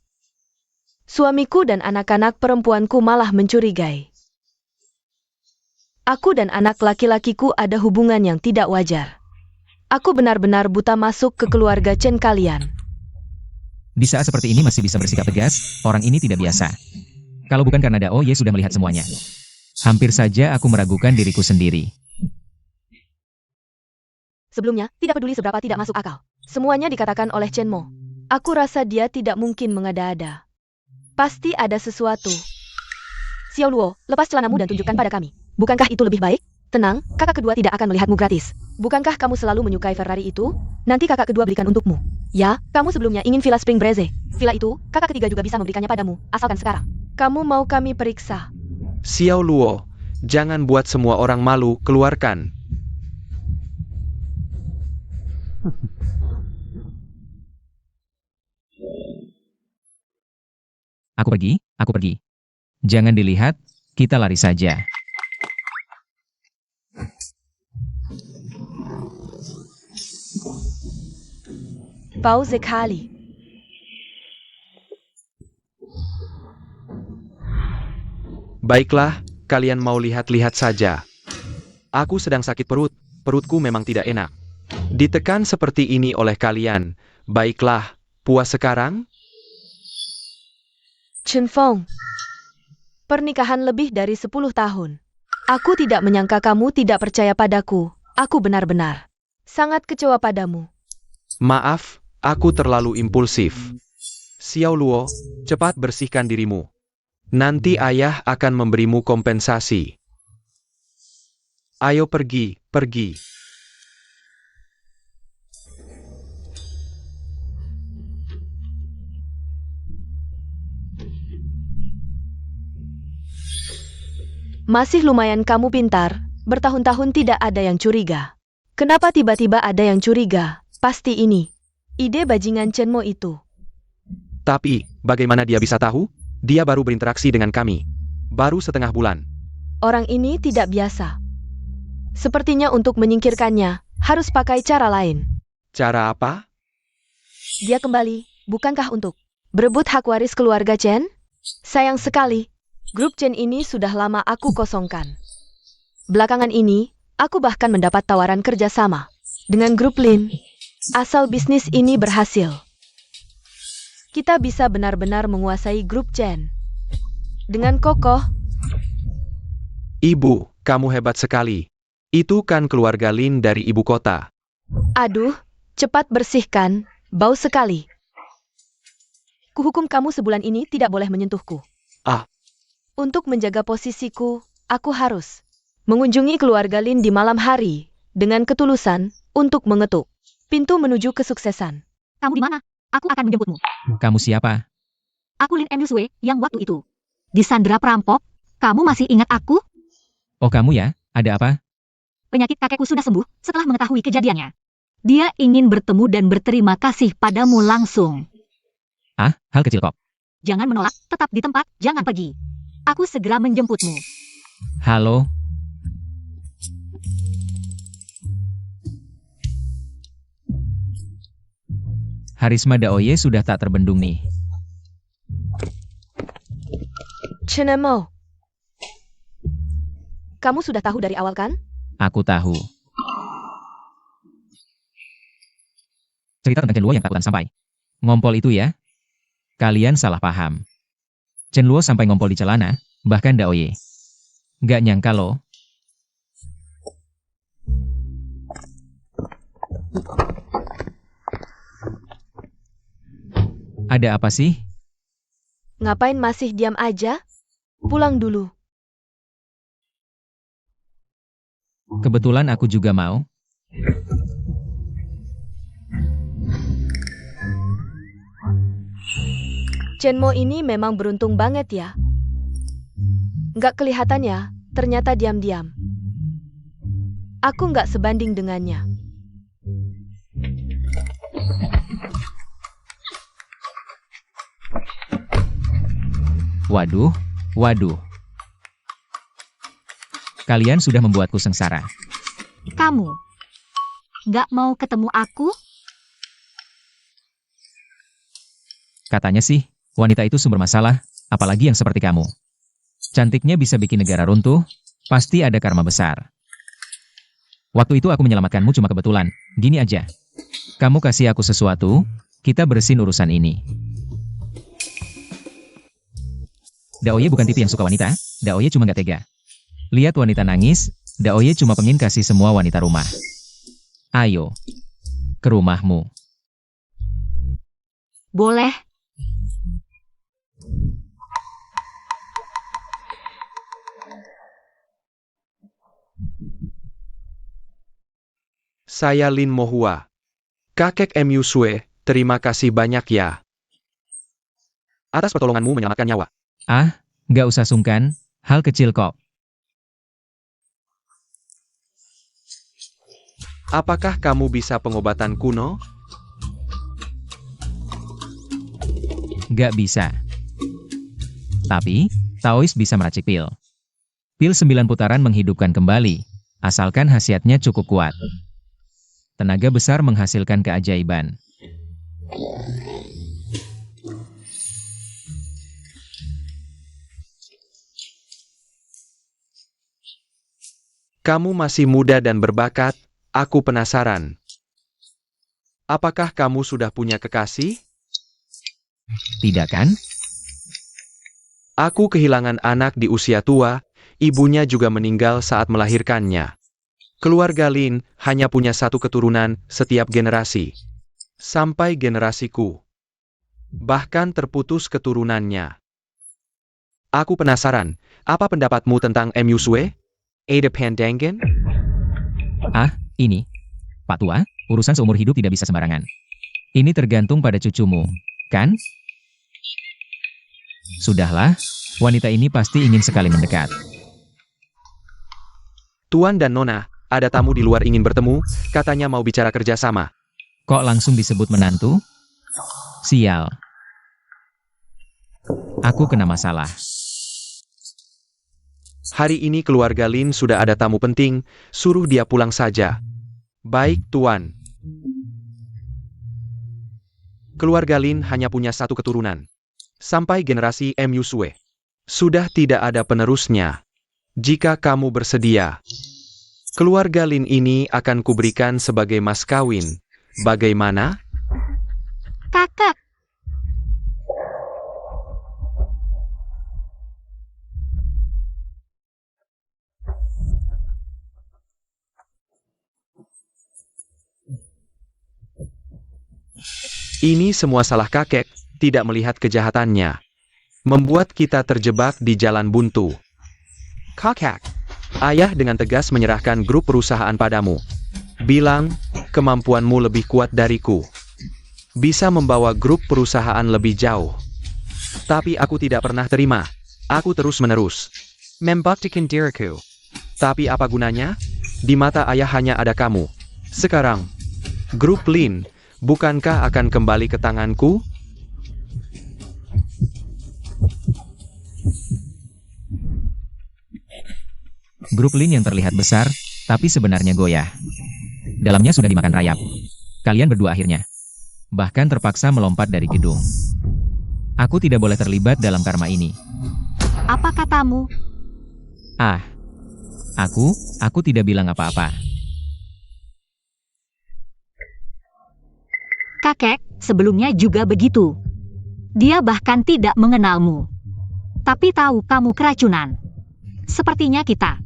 Suamiku dan anak-anak perempuanku malah mencurigai. Aku dan anak laki-lakiku ada hubungan yang tidak wajar. Aku benar-benar buta masuk ke keluarga Chen kalian. Di saat seperti ini masih bisa bersikap tegas, orang ini tidak biasa. Kalau bukan karena Dao Ye sudah melihat semuanya. Hampir saja aku meragukan diriku sendiri. Sebelumnya, tidak peduli seberapa tidak masuk akal. Semuanya dikatakan oleh Chen Mo. Aku rasa dia tidak mungkin mengada-ada. Pasti ada sesuatu. Xiao Luo, lepas celanamu dan tunjukkan pada kami. Bukankah itu lebih baik? Tenang, kakak kedua tidak akan melihatmu gratis. Bukankah kamu selalu menyukai Ferrari itu? Nanti kakak kedua belikan untukmu. Ya, kamu sebelumnya ingin Villa Spring Breeze. Villa itu, kakak ketiga juga bisa memberikannya padamu, asalkan sekarang. Kamu mau kami periksa? Xiao Luo, jangan buat semua orang malu, keluarkan. Aku pergi. Jangan dilihat, kita lari saja. Bau sekali. Baiklah, kalian mau lihat-lihat saja. Aku sedang sakit perut, perutku memang tidak enak. Ditekan seperti ini oleh kalian. Baiklah, puas sekarang? Chen Feng. Pernikahan lebih dari 10 tahun. Aku tidak menyangka kamu tidak percaya padaku. Aku benar-benar sangat kecewa padamu. Maaf, aku terlalu impulsif. Xiao Luo, cepat bersihkan dirimu. Nanti ayah akan memberimu kompensasi. Ayo pergi. Masih lumayan kamu pintar, bertahun-tahun tidak ada yang curiga. Kenapa tiba-tiba ada yang curiga? Pasti ini ide bajingan Chen Mo itu. Tapi, bagaimana dia bisa tahu? Dia baru berinteraksi dengan kami. Baru setengah bulan. Orang ini tidak biasa. Sepertinya untuk menyingkirkannya, harus pakai cara lain. Cara apa? Dia kembali, bukankah untuk berebut hak waris keluarga Chen? Sayang sekali, grup Chen ini sudah lama aku kosongkan. Belakangan ini, aku bahkan mendapat tawaran kerjasama dengan grup Lin. Asal bisnis ini berhasil, kita bisa benar-benar menguasai grup Chen. Dengan kokoh, Ibu, kamu hebat sekali. Itu kan keluarga Lin dari ibu kota. aduh, cepat bersihkan, bau sekali. Kuhukum kamu sebulan ini tidak boleh menyentuhku. Ah. Untuk menjaga posisiku, aku harus mengunjungi keluarga Lin di malam hari dengan ketulusan untuk mengetuk pintu menuju kesuksesan. Kamu di mana? Aku akan menjemputmu. Kamu siapa? Aku Lin Emilsue yang waktu itu disandera perampok. Kamu masih ingat aku? Oh kamu ya, ada apa? Penyakit kakekku sudah sembuh setelah mengetahui kejadiannya. Dia ingin bertemu dan berterima kasih padamu langsung. Ah, hal kecil kok. Jangan menolak, tetap di tempat, jangan pergi. Aku segera menjemputmu. Halo? Harisma Daoye sudah tak terbendung nih. Chen Mo, kamu sudah tahu dari awal kan? Aku tahu. Cerita tentang Chen Luo yang takutan sampai ngompol itu ya? Kalian salah paham. Chen Luo sampai ngompol di celana, bahkan Daoye. Gak nyangka loh. Ada apa sih? Ngapain masih diam aja? Pulang dulu. Kebetulan aku juga mau. Chen Mo ini memang beruntung banget ya. Nggak kelihatan ya, ternyata diam-diam. Aku nggak sebanding dengannya. Waduh, waduh. Kalian sudah membuatku sengsara. Kamu nggak mau ketemu aku? Katanya sih, wanita itu sumber masalah, apalagi yang seperti kamu. Cantiknya bisa bikin negara runtuh, pasti ada karma besar. Waktu itu aku menyelamatkanmu cuma kebetulan. Gini aja. Kamu kasih aku sesuatu, kita bersihin urusan ini. Daoye bukan tipe yang suka wanita, Daoye cuma gak tega. Lihat wanita nangis, Daoye cuma pengen kasih semua wanita rumah. Ayo, ke rumahmu. Boleh. Saya Lin Mohua. Kakek Mu Sue, terima kasih banyak ya. Atas pertolonganmu menyelamatkan nyawa. Ah, gak usah sungkan, hal kecil kok. Apakah kamu bisa pengobatan kuno? Gak bisa. Tapi, Taois bisa meracik pil. Pil 9 putaran menghidupkan kembali, asalkan khasiatnya cukup kuat. Tenaga besar menghasilkan keajaiban. Kamu masih muda dan berbakat, aku penasaran. Apakah kamu sudah punya kekasih? Tidak kan? Aku kehilangan anak di usia tua, ibunya juga meninggal saat melahirkannya. Keluarga Lin hanya punya satu keturunan setiap generasi. Sampai generasiku. Bahkan terputus keturunannya. Aku penasaran, apa pendapatmu tentang Mu Sue? Ada Pandangan? Ah, ini. Pak Tua, urusan seumur hidup tidak bisa sembarangan. Ini tergantung pada cucumu, kan? Sudahlah, wanita ini pasti ingin sekali mendekat. Tuan dan Nona, ada tamu di luar ingin bertemu, katanya mau bicara kerjasama. Kok langsung disebut menantu? Sial. Aku kena masalah. Hari ini keluarga Lin sudah ada tamu penting, suruh dia pulang saja. Baik, Tuan. Keluarga Lin hanya punya satu keturunan. sampai generasi Mu Sue. Sudah tidak ada penerusnya. Jika kamu bersedia, keluarga Lin ini akan kuberikan sebagai mas kawin. Bagaimana? Kakak, Ini semua salah kakek, tidak melihat kejahatannya. Membuat kita terjebak di jalan buntu. Kakek, ayah dengan tegas menyerahkan grup perusahaan padamu. Bilang, kemampuanmu lebih kuat dariku. Bisa membawa grup perusahaan lebih jauh. Tapi aku tidak pernah terima. Aku terus-menerus membuktikan diriku. Tapi apa gunanya? Di mata ayah hanya ada kamu. Sekarang, grup Lin, bukankah akan kembali ke tanganku? Grup Lin yang terlihat besar, tapi sebenarnya goyah. Dalamnya sudah dimakan rayap. Kalian berdua akhirnya bahkan terpaksa melompat dari gedung. Aku tidak boleh terlibat dalam karma ini. apa katamu? Ah, aku tidak bilang apa-apa. Kakek, sebelumnya juga begitu. Dia bahkan tidak mengenalmu. Tapi tahu kamu keracunan. Sepertinya kita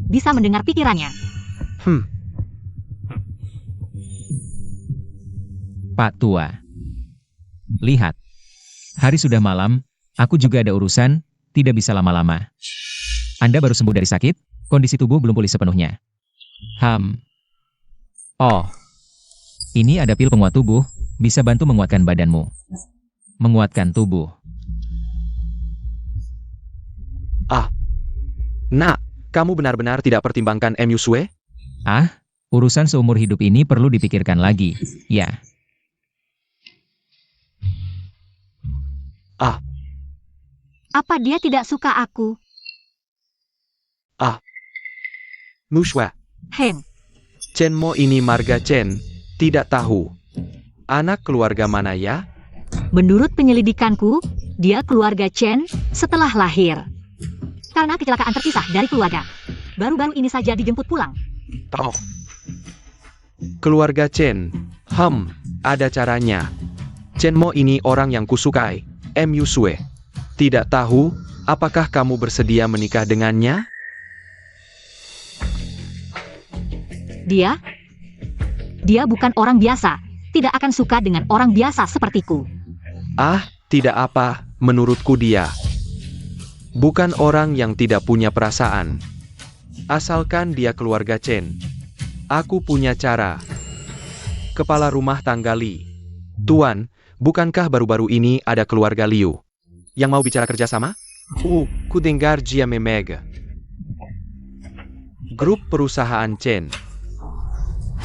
bisa mendengar pikirannya. Pak Tua. Lihat. Hari sudah malam, aku juga ada urusan, tidak bisa lama-lama. Anda baru sembuh dari sakit, kondisi tubuh belum pulih sepenuhnya. Oh. Ini ada pil penguat tubuh, bisa bantu menguatkan badanmu. Menguatkan tubuh. Nak, kamu benar-benar tidak pertimbangkan Mu Sue? Ah, urusan seumur hidup ini perlu dipikirkan lagi, ya. Apa dia tidak suka aku? Mu Sue. Heng, Chen Mo ini marga Chen, tidak tahu. Anak keluarga mana ya? menurut penyelidikanku, dia keluarga Chen setelah lahir. Karena kecelakaan terpisah dari keluarga. Baru-baru ini saja dijemput pulang. Keluarga Chen. Ada caranya. Chen Mo ini orang yang kusukai. Mu Sue. Tidak tahu, apakah kamu bersedia menikah dengannya? Dia bukan orang biasa. Tidak akan suka dengan orang biasa sepertiku. Tidak apa, menurutku dia bukan orang yang tidak punya perasaan. Asalkan dia keluarga Chen. Aku punya cara. Kepala rumah tangga Li. Tuan, bukankah baru-baru ini ada keluarga Liu yang mau bicara kerjasama? Ku dengar dia memeg. Grup perusahaan Chen.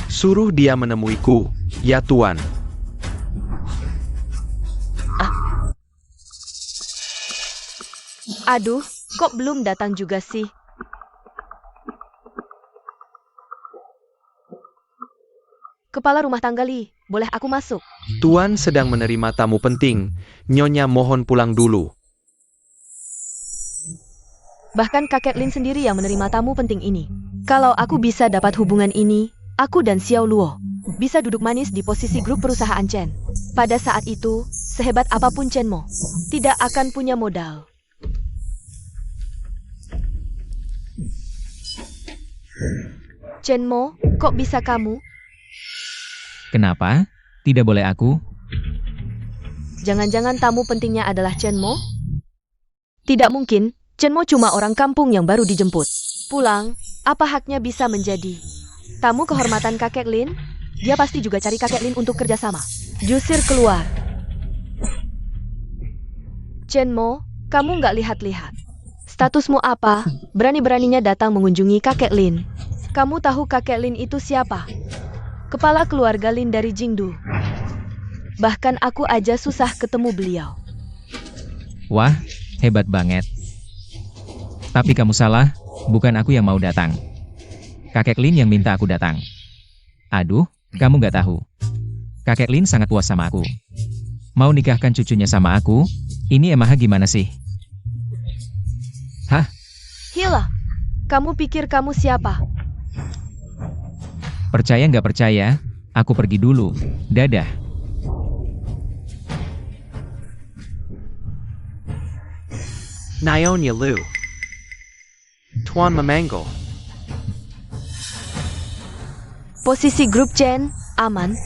Suruh dia menemuiku, ya Tuan. Aduh, kok belum datang juga sih? Kepala rumah tangga Li, boleh aku masuk? Tuan sedang menerima tamu penting. Nyonya mohon pulang dulu. Bahkan kakek Lin sendiri yang menerima tamu penting ini. Kalau aku bisa dapat hubungan ini, aku dan Xiao Luo bisa duduk manis di posisi grup perusahaan Chen. Pada saat itu, sehebat apapun Chen Mo, tidak akan punya modal. Chen Mo, kok bisa kamu? Kenapa? Tidak boleh aku? Jangan-jangan tamu pentingnya adalah Chen Mo? Tidak mungkin, Chen Mo cuma orang kampung yang baru dijemput. Pulang, apa haknya bisa menjadi tamu kehormatan kakek Lin? Dia pasti juga cari kakek Lin untuk kerjasama. Jusir keluar. Chen Mo, kamu nggak lihat-lihat. Statusmu apa? Berani-beraninya datang mengunjungi kakek Lin. Kamu tahu kakek Lin itu siapa? Kepala keluarga Lin dari Jingdu. Bahkan aku aja susah ketemu beliau. Wah, hebat banget. Tapi kamu salah, bukan aku yang mau datang. Kakek Lin yang minta aku datang. Aduh, kamu nggak tahu. Kakek Lin sangat puas sama aku. Mau nikahkan cucunya sama aku, Ini Yamaha gimana sih? Hila, kamu pikir kamu siapa? Percaya nggak percaya, aku pergi dulu. Dadah. Nyonya Lu. Tuan Memanggil. Posisi grup Chen, aman.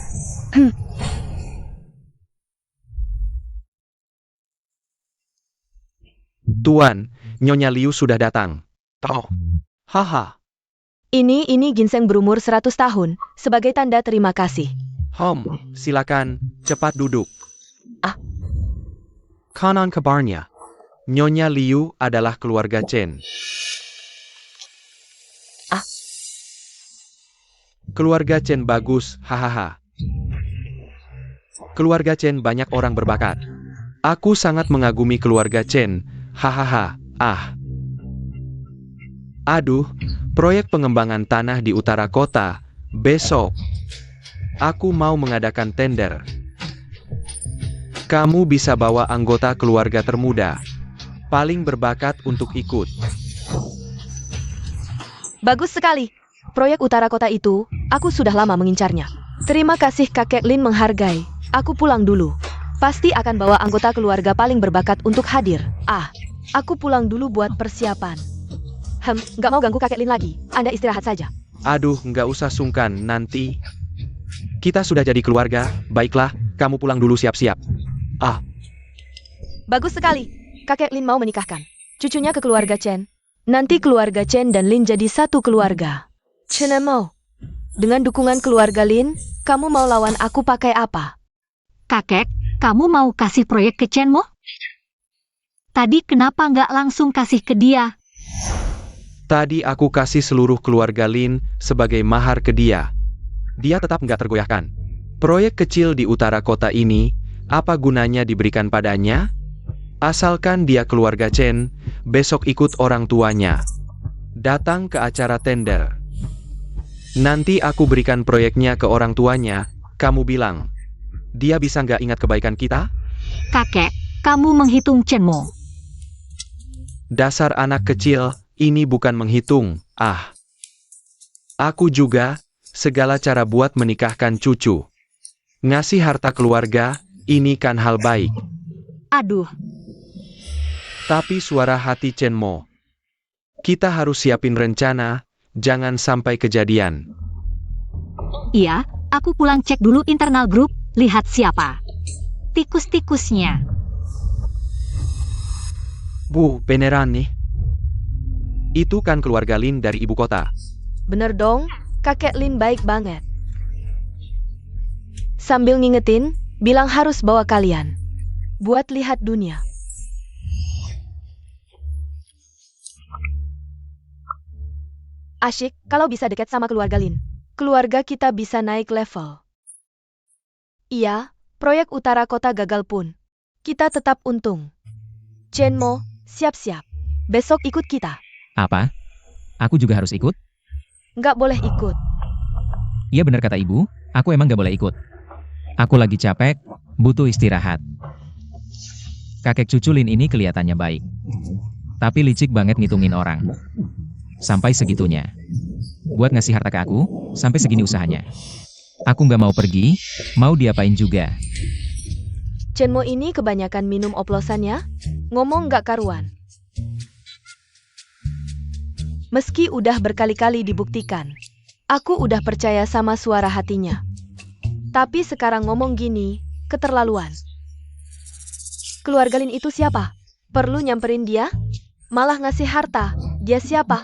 Tuan, Nyonya Liu sudah datang. Oh. Haha. Ini ginseng berumur 100 tahun, sebagai tanda terima kasih. Silakan, cepat duduk. Ah. Konon kabarnya, Nyonya Liu adalah keluarga Chen. Ah. Keluarga Chen bagus, hahaha. Keluarga Chen banyak orang berbakat. Aku sangat mengagumi keluarga Chen, hahaha, Aduh, proyek pengembangan tanah di utara kota, besok. Aku mau mengadakan tender. Kamu bisa bawa anggota keluarga termuda, paling berbakat untuk ikut. Bagus sekali. Proyek utara kota itu, aku sudah lama mengincarnya. Terima kasih kakek Lin menghargai. Aku pulang dulu. Pasti akan bawa anggota keluarga paling berbakat untuk hadir. Aku pulang dulu buat persiapan. Nggak mau ganggu kakek Lin lagi. Anda istirahat saja. Aduh, nggak usah sungkan, nanti. Kita sudah jadi keluarga, baiklah, kamu pulang dulu siap-siap. Bagus sekali. Kakek Lin mau menikahkan cucunya ke keluarga Chen. Nanti keluarga Chen dan Lin jadi satu keluarga. Chen mau. Dengan dukungan keluarga Lin, kamu mau lawan aku pakai apa? Kakek, kamu mau kasih proyek ke Chen Mo? Tadi kenapa nggak langsung kasih ke dia? Tadi aku kasih seluruh keluarga Lin sebagai mahar ke dia. Dia tetap nggak tergoyahkan. Proyek kecil di utara kota ini, apa gunanya diberikan padanya? Asalkan dia keluarga Chen, besok ikut orang tuanya. Datang ke acara tender. Nanti aku berikan proyeknya ke orang tuanya, kamu bilang. Dia bisa nggak ingat kebaikan kita? Kakek, kamu menghitung Chen Mo. Dasar anak kecil, ini bukan menghitung, Aku juga, segala cara buat menikahkan cucu. Ngasih harta keluarga, ini kan hal baik. Aduh, Tapi suara hati Chen Mo. Kita harus siapin rencana, jangan sampai kejadian. iya, aku pulang cek dulu internal grup, lihat siapa. Tikus-tikusnya. Bu, beneran nih. Itu kan keluarga Lin dari ibu kota. Bener dong, kakek Lin baik banget. Sambil ngingetin, bilang harus bawa kalian. Buat lihat dunia. Asyik kalau bisa dekat sama keluarga Lin. Keluarga kita bisa naik level. Iya, proyek utara kota gagal pun. Kita tetap untung. Chen Mo, siap-siap. Besok ikut kita. Apa? Aku juga harus ikut? Nggak boleh ikut. Iya benar kata ibu, aku emang nggak boleh ikut. Aku lagi capek, butuh istirahat. Kakek cucu Lin ini kelihatannya baik. Tapi licik banget ngitungin orang. Sampai segitunya. Buat ngasih harta ke aku, sampai segini usahanya. Aku nggak mau pergi, mau diapain juga. Chen Mo ini kebanyakan minum oplosannya, ngomong nggak karuan. Meski udah berkali-kali dibuktikan, aku udah percaya sama suara hatinya. Tapi sekarang ngomong gini, keterlaluan. Keluarga Lin itu siapa? Perlu nyamperin dia? Malah ngasih harta, dia siapa?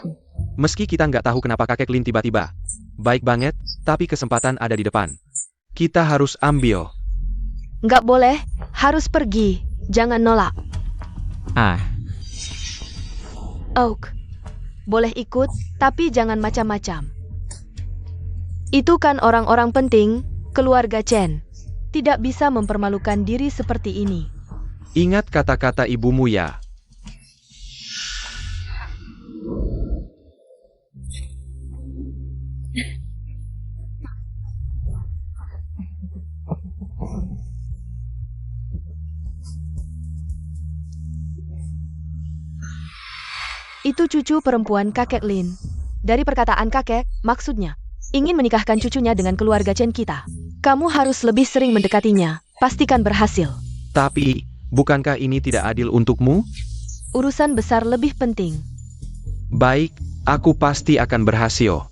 Meski kita nggak tahu kenapa kakek Lin tiba-tiba baik banget, tapi kesempatan ada di depan. Kita harus ambil. Nggak boleh, harus pergi, jangan nolak. Oak, boleh ikut, tapi jangan macam-macam. Itu kan orang-orang penting, keluarga Chen. Tidak bisa mempermalukan diri seperti ini. Ingat kata-kata ibumu ya. Itu cucu perempuan kakek Lin. Dari perkataan kakek, maksudnya, ingin menikahkan cucunya dengan keluarga Chen kita. Kamu harus lebih sering mendekatinya, pastikan berhasil. Tapi, bukankah ini tidak adil untukmu? Urusan besar lebih penting. Baik, aku pasti akan berhasil.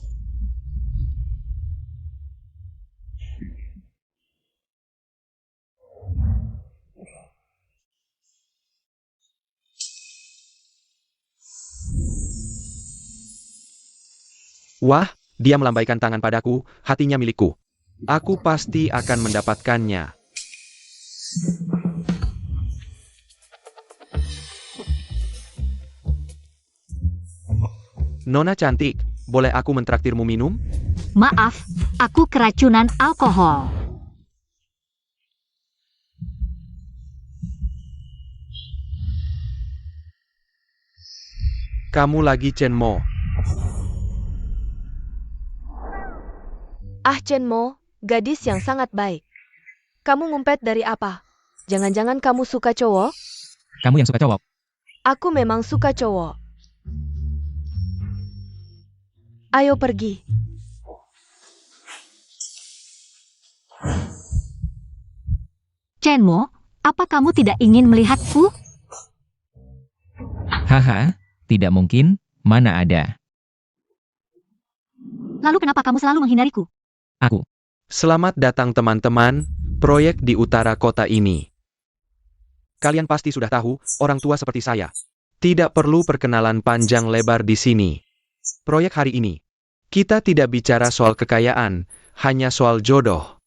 Wah, dia melambaikan tangan padaku, hatinya milikku. Aku pasti akan mendapatkannya. Nona cantik, boleh aku mentraktirmu minum? Maaf, aku keracunan alkohol. Kamu lagi Chen Mo. Ah Chen Mo, gadis yang sangat baik. Kamu ngumpet dari apa? Jangan-jangan kamu suka cowok? Kamu yang suka cowok. Aku memang suka cowok. Ayo pergi. Chen Mo, apa kamu tidak ingin melihatku? Haha, tidak mungkin, mana ada. Lalu kenapa kamu selalu menghindariku? Aku. Selamat datang teman-teman, proyek di utara kota ini. Kalian pasti sudah tahu, orang tua seperti saya. Tidak perlu perkenalan panjang lebar di sini. Proyek hari ini, kita tidak bicara soal kekayaan, hanya soal jodoh.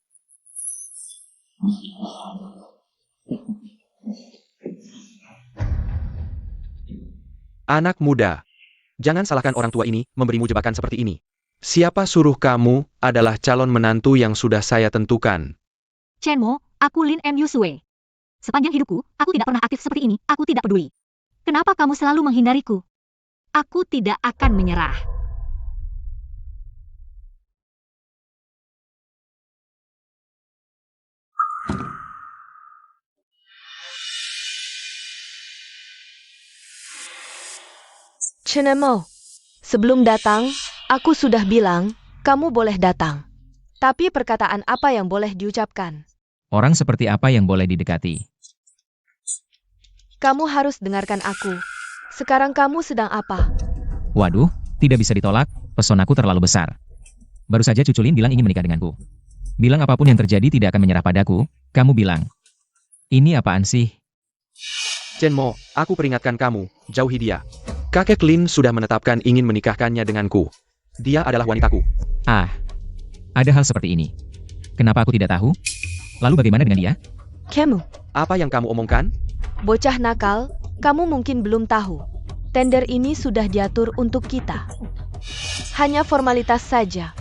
Anak muda, jangan salahkan orang tua ini memberimu jebakan seperti ini. Siapa suruh kamu adalah calon menantu yang sudah saya tentukan. Chen Mo, aku Lin M. Yusue. Sepanjang hidupku, aku tidak pernah aktif seperti ini, aku tidak peduli. Kenapa kamu selalu menghindariku? Aku tidak akan menyerah. Chen Mo, sebelum datang, aku sudah bilang, kamu boleh datang. Tapi perkataan apa yang boleh diucapkan? Orang seperti apa yang boleh didekati? Kamu harus dengarkan aku. Sekarang kamu sedang apa? Waduh, tidak bisa ditolak, pesonaku terlalu besar. Baru saja Cucu Lin bilang ingin menikah denganku. Bilang apapun yang terjadi tidak akan menyerah padaku, kamu bilang. Ini apaan sih? Chen Mo, aku peringatkan kamu, jauhi dia. Kakek Lin sudah menetapkan ingin menikahkannya denganku. Dia adalah wanitaku. Ah, ada hal seperti ini. Kenapa aku tidak tahu? Lalu bagaimana dengan dia? Kamu, Apa yang kamu omongkan? bocah nakal, kamu mungkin belum tahu. Tender ini sudah diatur untuk kita. Hanya formalitas saja.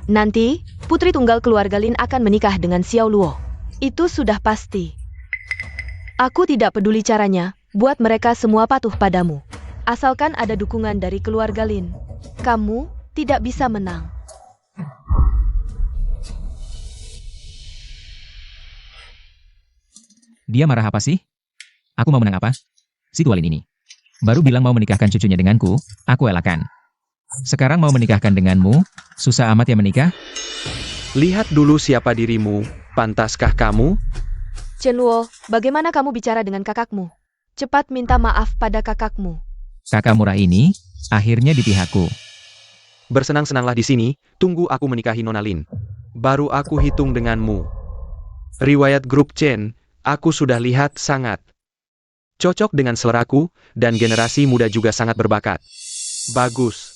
Nanti, putri tunggal keluarga Lin akan menikah dengan Xiao Luo. Itu sudah pasti. Aku tidak peduli caranya, buat mereka semua patuh padamu. Asalkan ada dukungan dari keluarga Lin. Kamu tidak bisa menang. Dia marah apa sih? Aku mau menang apa? Si tua Lin ini. Baru bilang mau menikahkan cucunya denganku, aku elakkan. Sekarang mau menikahkan denganmu, susah amat ya menikah? Lihat dulu siapa dirimu, pantaskah kamu? Chen Luo, bagaimana kamu bicara dengan kakakmu? Cepat minta maaf pada kakakmu. Kakak murah ini, akhirnya di pihakku. Bersenang-senanglah di sini, tunggu aku menikahi Nona Lin. Baru aku hitung denganmu. Riwayat grup Chen, aku sudah lihat sangat cocok dengan seleraku, dan generasi muda juga sangat berbakat. Bagus.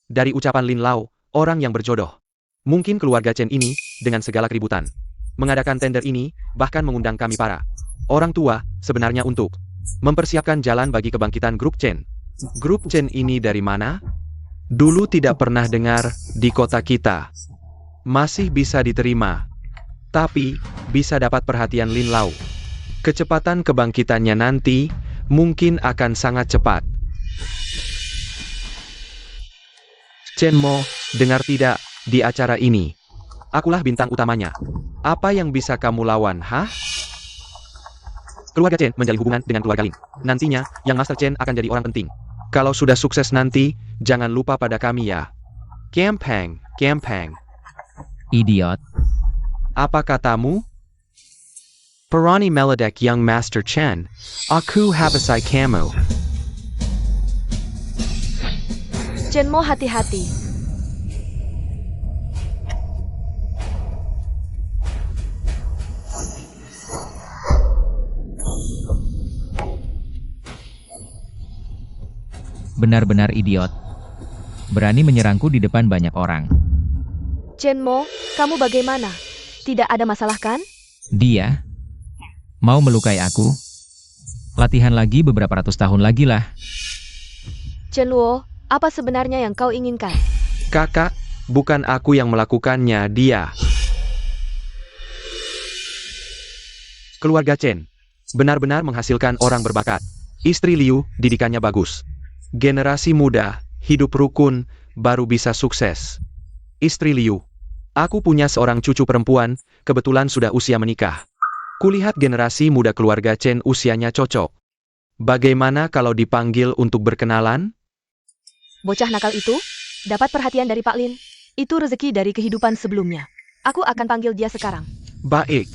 Dari ucapan Lin Lao, orang yang berjodoh. Mungkin keluarga Chen ini, dengan segala keributan, mengadakan tender ini, bahkan mengundang kami para orang tua, sebenarnya untuk mempersiapkan jalan bagi kebangkitan grup Chen. Grup Chen ini dari mana? Dulu tidak pernah dengar di kota kita. Masih bisa diterima. Tapi, bisa dapat perhatian Lin Lao. Kecepatan kebangkitannya nanti, mungkin akan sangat cepat. Chen Mo, dengar tidak, di acara ini. Akulah bintang utamanya. Apa yang bisa kamu lawan, hah? Keluarga Chen menjalin hubungan dengan keluarga Lin. Nantinya, yang Master Chen akan jadi orang penting. Kalau sudah sukses nanti, jangan lupa pada kami ya. Gampang, gampang. Idiot. Apa katamu? Parani meledek young Master Chen. Aku habisai kamu. Chenmo hati-hati. Benar-benar idiot. Berani menyerangku di depan banyak orang. Chenmo, kamu bagaimana? Tidak ada masalah kan? Dia mau melukai aku? Latihan lagi beberapa ratus tahun lagi lah. Chenluo, apa sebenarnya yang kau inginkan? Kakak, bukan aku yang melakukannya, dia. Keluarga Chen benar-benar menghasilkan orang berbakat. Istri Liu, didikannya bagus. Generasi muda, hidup rukun, baru bisa sukses. Istri Liu, aku punya seorang cucu perempuan, kebetulan sudah usia menikah. Kulihat generasi muda keluarga Chen usianya cocok. Bagaimana kalau dipanggil untuk berkenalan? Bocah nakal itu dapat perhatian dari Pak Lin. Itu rezeki dari kehidupan sebelumnya. Aku akan panggil dia sekarang. Baik.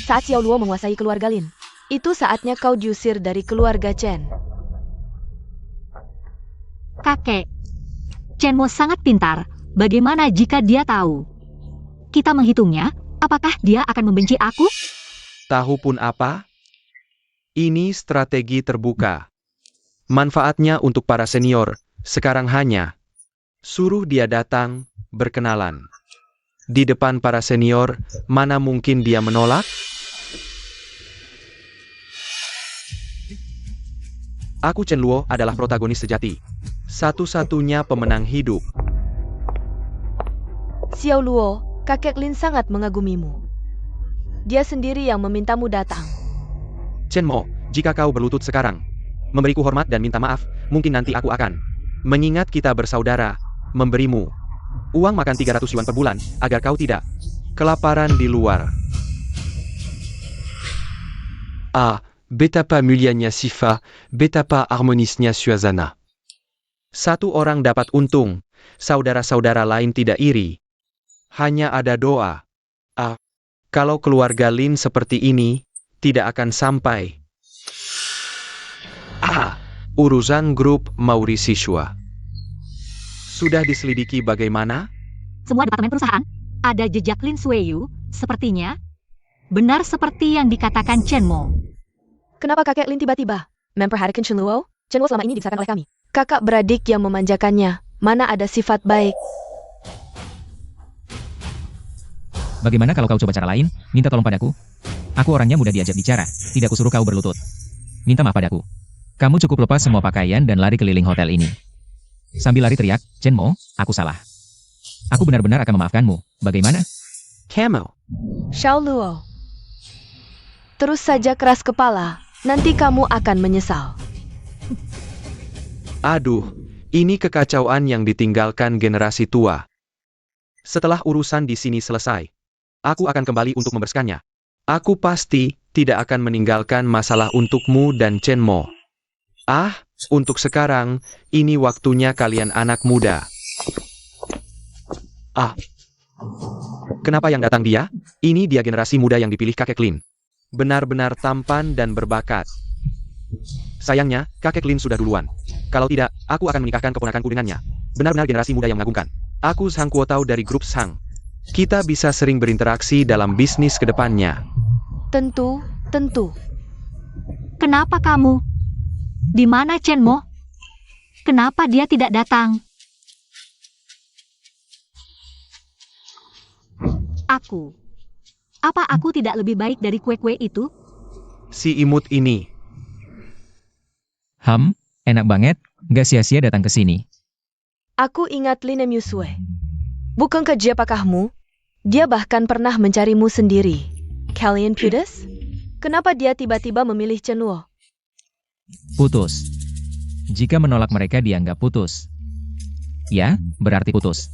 Saat Xiao Luo menguasai keluarga Lin, itu saatnya kau diusir dari keluarga Chen. Kakek, Chenmo sangat pintar. Bagaimana jika dia tahu? Kita menghitungnya, apakah dia akan membenci aku? Tahu pun apa? Ini strategi terbuka. Manfaatnya untuk para senior, sekarang hanya suruh dia datang, berkenalan. Di depan para senior, mana mungkin dia menolak? Aku Chen Luo adalah protagonis sejati. Satu-satunya pemenang hidup. Xiao Luo, kakek Lin sangat mengagumimu. Dia sendiri yang memintamu datang. Chen Mo, jika kau berlutut sekarang, memberiku hormat dan minta maaf, mungkin nanti aku akan mengingat kita bersaudara, memberimu uang makan 300 yuan per bulan, agar kau tidak kelaparan di luar. Ah, betapa mulianya Sifa, betapa harmonisnya suasana. Satu orang dapat untung, saudara-saudara lain tidak iri. Hanya ada doa. Ah, kalau keluarga Lin seperti ini, tidak akan sampai. Ah, urusan grup Mauritiuswa. Sudah diselidiki bagaimana? Semua departemen perusahaan ada jejak Lin Suiyu, sepertinya benar seperti yang dikatakan Chenmo. Kenapa kakek Lin tiba-tiba memperhatikan Chen Luo? Chen Luo selama ini dibesarkan oleh kami. Kakak beradik yang memanjakannya, mana ada sifat baik. Bagaimana kalau kau coba cara lain? Minta tolong padaku. Aku orangnya mudah diajak bicara. Tidak kusuruh kau berlutut. Minta maaf padaku. Kamu cukup lepas semua pakaian dan lari keliling hotel ini. Sambil lari teriak, Chenmo, aku salah. Aku benar-benar akan memaafkanmu. Bagaimana? Camel. Xiao Luo. Terus saja keras kepala, nanti kamu akan menyesal. Aduh, ini kekacauan yang ditinggalkan generasi tua. Setelah urusan di sini selesai, aku akan kembali untuk membereskannya. Aku pasti tidak akan meninggalkan masalah untukmu dan Chenmo. Ah, untuk sekarang, ini waktunya kalian anak muda. Ah, kenapa yang datang dia? Ini dia generasi muda yang dipilih kakek Lin. Benar-benar tampan dan berbakat. Sayangnya, kakek Lin sudah duluan. Kalau tidak, aku akan menikahkan keponakanku dengannya. Benar-benar generasi muda yang mengagumkan. Aku Sang Kuotao dari grup Sang. Kita bisa sering berinteraksi dalam bisnis ke depannya. Tentu, tentu. Kenapa kamu? Di mana Chenmo? Kenapa dia tidak datang? Aku. Apa aku tidak lebih baik dari kue-kue itu? Si imut ini. Enak banget, gak sia-sia datang ke sini. Aku ingat Lin Yusue. Bukankah dia pakahmu? Dia bahkan pernah mencarimu sendiri. Kalian putus? Kenapa dia tiba-tiba memilih Chen Luo? Putus. Jika menolak mereka dianggap putus. Ya, berarti putus.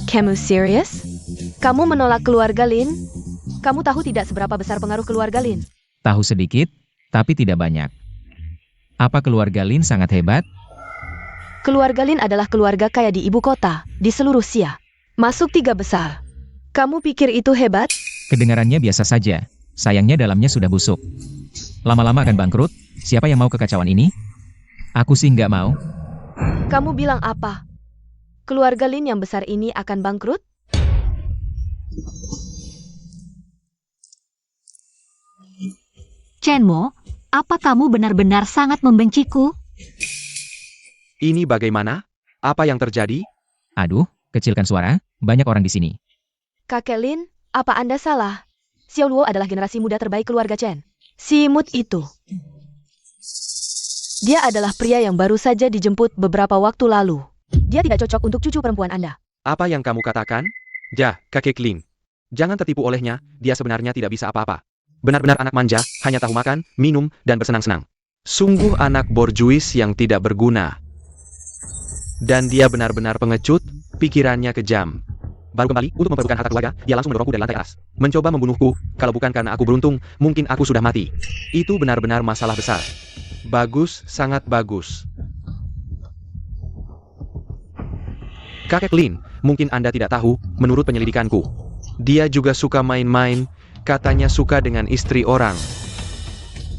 Kamu serius? Kamu menolak keluarga Lin? Kamu tahu tidak seberapa besar pengaruh keluarga Lin? Tahu sedikit, tapi tidak banyak. Apa keluarga Lin sangat hebat? Keluarga Lin adalah keluarga kaya di ibu kota, di seluruh Xia. Masuk 3 besar. Kamu pikir itu hebat? Kedengarannya biasa saja. Sayangnya dalamnya sudah busuk. Lama-lama akan bangkrut. Siapa yang mau kekacauan ini? Aku sih nggak mau. Kamu bilang apa? Keluarga Lin yang besar ini akan bangkrut? Chen Mo, apa kamu benar-benar sangat membenciku? Ini bagaimana? Apa yang terjadi? Aduh, kecilkan suara. Banyak orang di sini. Kakek Lin, apa Anda salah? Xiao Luo adalah generasi muda terbaik keluarga Chen. Si imut itu. Dia adalah pria yang baru saja dijemput beberapa waktu lalu. Dia tidak cocok untuk cucu perempuan Anda. Apa yang kamu katakan? Ja, kakek Lin. Jangan tertipu olehnya, dia sebenarnya tidak bisa apa-apa. Benar-benar anak manja, hanya tahu makan, minum, dan bersenang-senang. Sungguh anak borjuis yang tidak berguna. Dan dia benar-benar pengecut, pikirannya kejam. Baru kembali untuk memperebutkan harta keluarga, dia langsung mendorongku dari lantai atas. Mencoba membunuhku, kalau bukan karena aku beruntung, mungkin aku sudah mati. Itu benar-benar masalah besar. Bagus, sangat bagus. Kakek Lin, mungkin Anda tidak tahu, menurut penyelidikanku. Dia juga suka main-main, katanya suka dengan istri orang.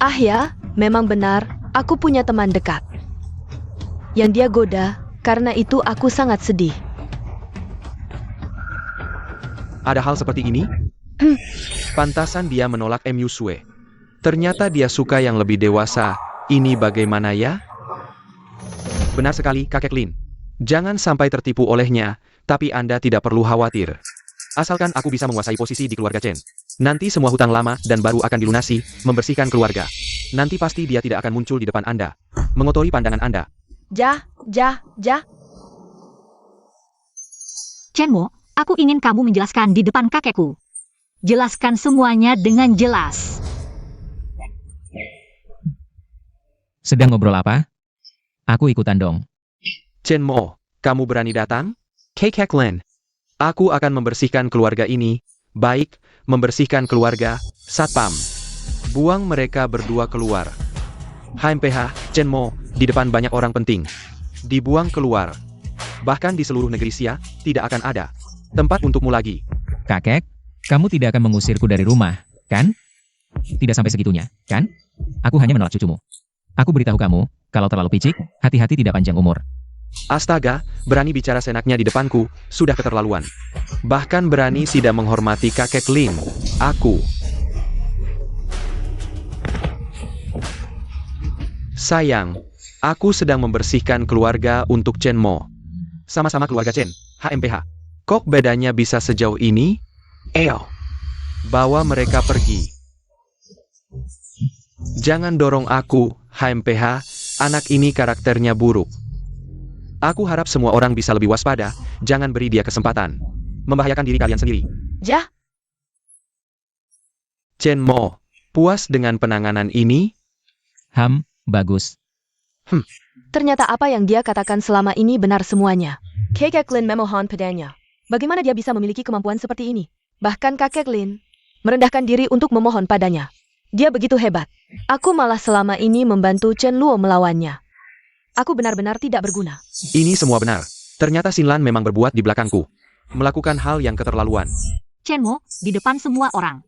Ah ya, memang benar, aku punya teman dekat. Yang dia goda, karena itu aku sangat sedih. Ada hal seperti ini? Pantasan dia menolak Mu Sue. Ternyata dia suka yang lebih dewasa. Ini bagaimana ya? Benar sekali, kakek Lin. Jangan sampai tertipu olehnya, tapi Anda tidak perlu khawatir. Asalkan aku bisa menguasai posisi di keluarga Chen. Nanti semua hutang lama dan baru akan dilunasi, membersihkan keluarga. Nanti pasti dia tidak akan muncul di depan Anda. Mengotori pandangan Anda. Ja. Chen Mo, aku ingin kamu menjelaskan di depan kakekku. Jelaskan semuanya dengan jelas. Sedang ngobrol apa? Aku ikutan dong. Chen Mo, kamu berani datang? Kakek Lin. Aku akan membersihkan keluarga ini. Baik, membersihkan keluarga. Satpam. Buang mereka berdua keluar. HMPH, Chen Mo, di depan banyak orang penting. Dibuang keluar. Bahkan di seluruh negeri Xia, tidak akan ada tempat untukmu lagi. Kakek, kamu tidak akan mengusirku dari rumah, kan? Tidak sampai segitunya, kan? Aku hanya menolak cucumu. Aku beritahu kamu, kalau terlalu picik, hati-hati tidak panjang umur. Astaga, berani bicara senaknya di depanku, sudah keterlaluan. Bahkan berani tidak menghormati kakek Lin. Aku. Sayang, aku sedang membersihkan keluarga untuk Chen Mo. Sama-sama keluarga Chen, HMPH. Kok bedanya bisa sejauh ini? Bawa mereka pergi. Jangan dorong aku, HMPH, anak ini karakternya buruk. Aku harap semua orang bisa lebih waspada, jangan beri dia kesempatan. Membahayakan diri kalian sendiri. Ja. Chen Mo, puas dengan penanganan ini? Bagus. Ternyata apa yang dia katakan selama ini benar semuanya. Kakek Lin memohon padanya. Bagaimana dia bisa memiliki kemampuan seperti ini? Bahkan kakek Lin merendahkan diri untuk memohon padanya. Dia begitu hebat. Aku malah selama ini membantu Chen Luo melawannya. Aku benar-benar tidak berguna. Ini semua benar. Ternyata Xinlan memang berbuat di belakangku. Melakukan hal yang keterlaluan. Chen Mo, di depan semua orang.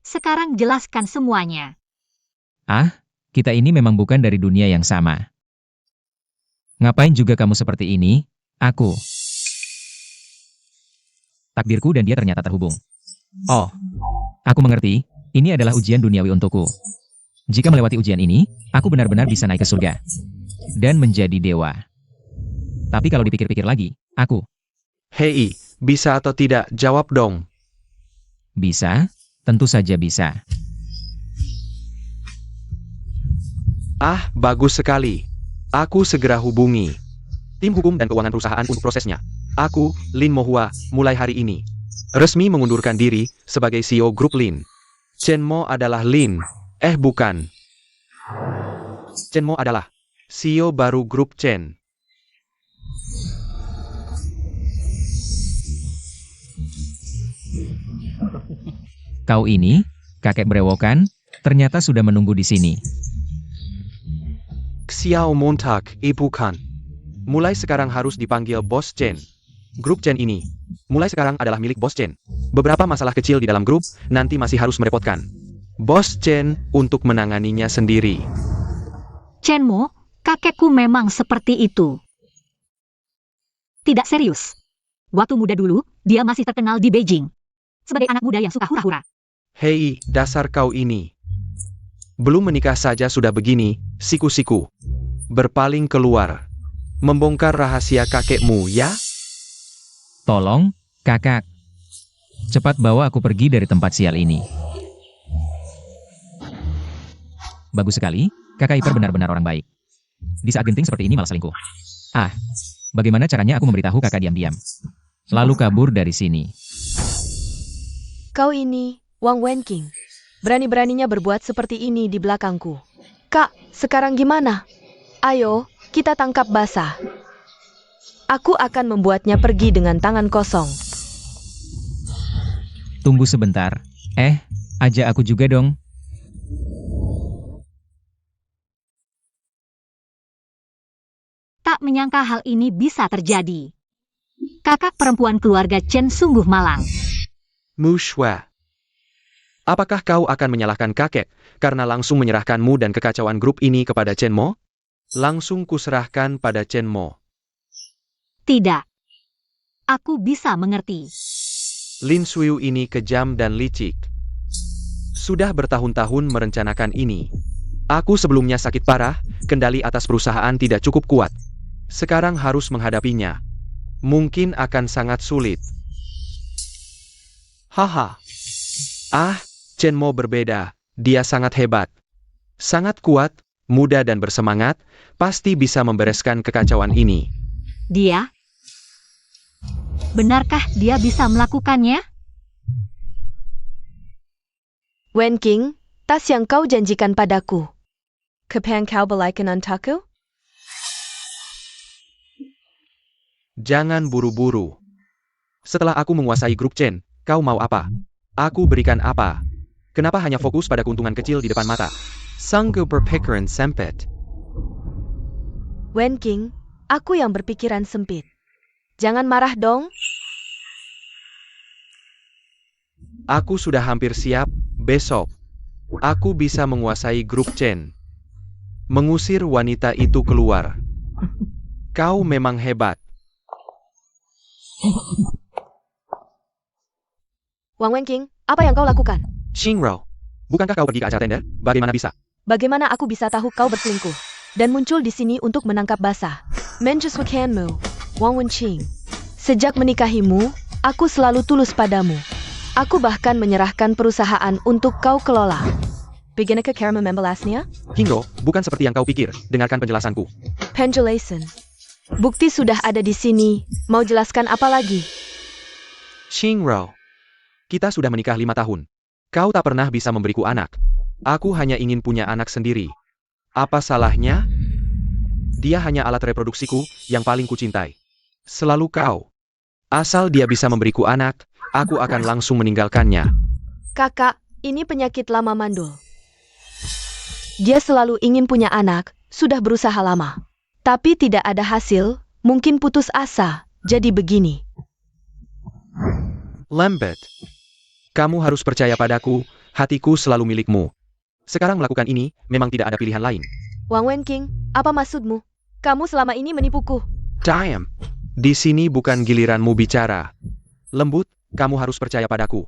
Sekarang jelaskan semuanya. Kita ini memang bukan dari dunia yang sama. Ngapain juga kamu seperti ini? Aku. Takdirku dan dia ternyata terhubung. Oh, aku mengerti. Ini adalah ujian duniawi untukku. Jika melewati ujian ini, aku benar-benar bisa naik ke surga. Dan menjadi dewa. Tapi kalau dipikir-pikir lagi, aku. Hei, bisa atau tidak? Jawab dong. Bisa? Tentu saja bisa. Bagus sekali. Aku segera hubungi tim hukum dan keuangan perusahaan untuk prosesnya. Aku, Lin Mohua, mulai hari ini resmi mengundurkan diri sebagai CEO grup Lin. Chen Mo adalah Lin. Bukan. Chen Mo adalah CEO baru grup Chen. Kau ini, kakek berewokan, ternyata sudah menunggu di sini. Xiao Montag, bukan. Mulai sekarang harus dipanggil Bos Chen. Grup Chen ini, mulai sekarang adalah milik Bos Chen. Beberapa masalah kecil di dalam grup, nanti masih harus merepotkan Bos Chen untuk menanganinya sendiri. Chenmo, kakekku memang seperti itu. Tidak serius. Waktu muda dulu, dia masih terkenal di Beijing sebagai anak muda yang suka hura-hura. Hei, dasar kau ini. Belum menikah saja sudah begini, siku-siku. Berpaling keluar. Membongkar rahasia kakekmu, ya? Tolong, kakak. Cepat bawa aku pergi dari tempat sial ini. Bagus sekali, kakak ipar benar-benar orang baik. Di saat genting seperti ini malah selingkuh. Ah, bagaimana caranya aku memberitahu kakak diam-diam? Lalu kabur dari sini. Kau ini, Wang Wenqing. Berani-beraninya berbuat seperti ini di belakangku. Kak, sekarang gimana? Ayo, kita tangkap basah. Aku akan membuatnya pergi dengan tangan kosong. Tunggu sebentar. Ajak aku juga dong. Tak menyangka hal ini bisa terjadi. Kakak perempuan keluarga Chen sungguh malang. Mu Shua. Apakah kau akan menyalahkan kakek karena langsung menyerahkanmu dan kekacauan grup ini kepada Chenmo? Langsung kuserahkan pada Chenmo. Tidak. Aku bisa mengerti. Lin Suiyu ini kejam dan licik. Sudah bertahun-tahun merencanakan ini. Aku sebelumnya sakit parah, kendali atas perusahaan tidak cukup kuat. Sekarang harus menghadapinya. Mungkin akan sangat sulit. Haha. Chenmo berbeda. Dia sangat hebat. Sangat kuat, muda dan bersemangat, pasti bisa membereskan kekacauan ini. Dia? Benarkah dia bisa melakukannya? Wenqing, tas yang kau janjikan padaku. Kapan kau balikan untukku? Jangan buru-buru. Setelah aku menguasai grup Chen, kau mau apa? Aku berikan apa? Kenapa hanya fokus pada keuntungan kecil di depan mata? Sanggup berpikiran sempit. Wenqing, aku yang berpikiran sempit. Jangan marah dong. Aku sudah hampir siap, besok. Aku bisa menguasai grup Chen. Mengusir wanita itu keluar. Kau memang hebat. Wang Wenqing, apa yang kau lakukan? Xingrao, bukankah kau pergi ke acara tender? Bagaimana bisa? Bagaimana aku bisa tahu kau berselingkuh? Dan muncul di sini untuk menangkap basah. Menjelaskanmu, Wang Wenqing. Sejak menikahimu, aku selalu tulus padamu. Aku bahkan menyerahkan perusahaan untuk kau kelola. Bagaimana cara membalasnya? Hinggo, bukan seperti yang kau pikir. Dengarkan penjelasanku. Penjelasan. Bukti sudah ada di sini. Mau jelaskan apa lagi? Xingrao, kita sudah menikah 5 tahun. Kau tak pernah bisa memberiku anak. Aku hanya ingin punya anak sendiri. Apa salahnya? Dia hanya alat reproduksiku yang paling kucintai. Selalu kau. Asal dia bisa memberiku anak, aku akan langsung meninggalkannya. Kakak, ini penyakit lama mandul. Dia selalu ingin punya anak, sudah berusaha lama. Tapi tidak ada hasil, mungkin putus asa, jadi begini. Lambert, kamu harus percaya padaku, hatiku selalu milikmu. Sekarang melakukan ini, memang tidak ada pilihan lain. Wang Wenqing, apa maksudmu? Kamu selama ini menipuku. Diam. Di sini bukan giliranmu bicara. Lembut, kamu harus percaya padaku.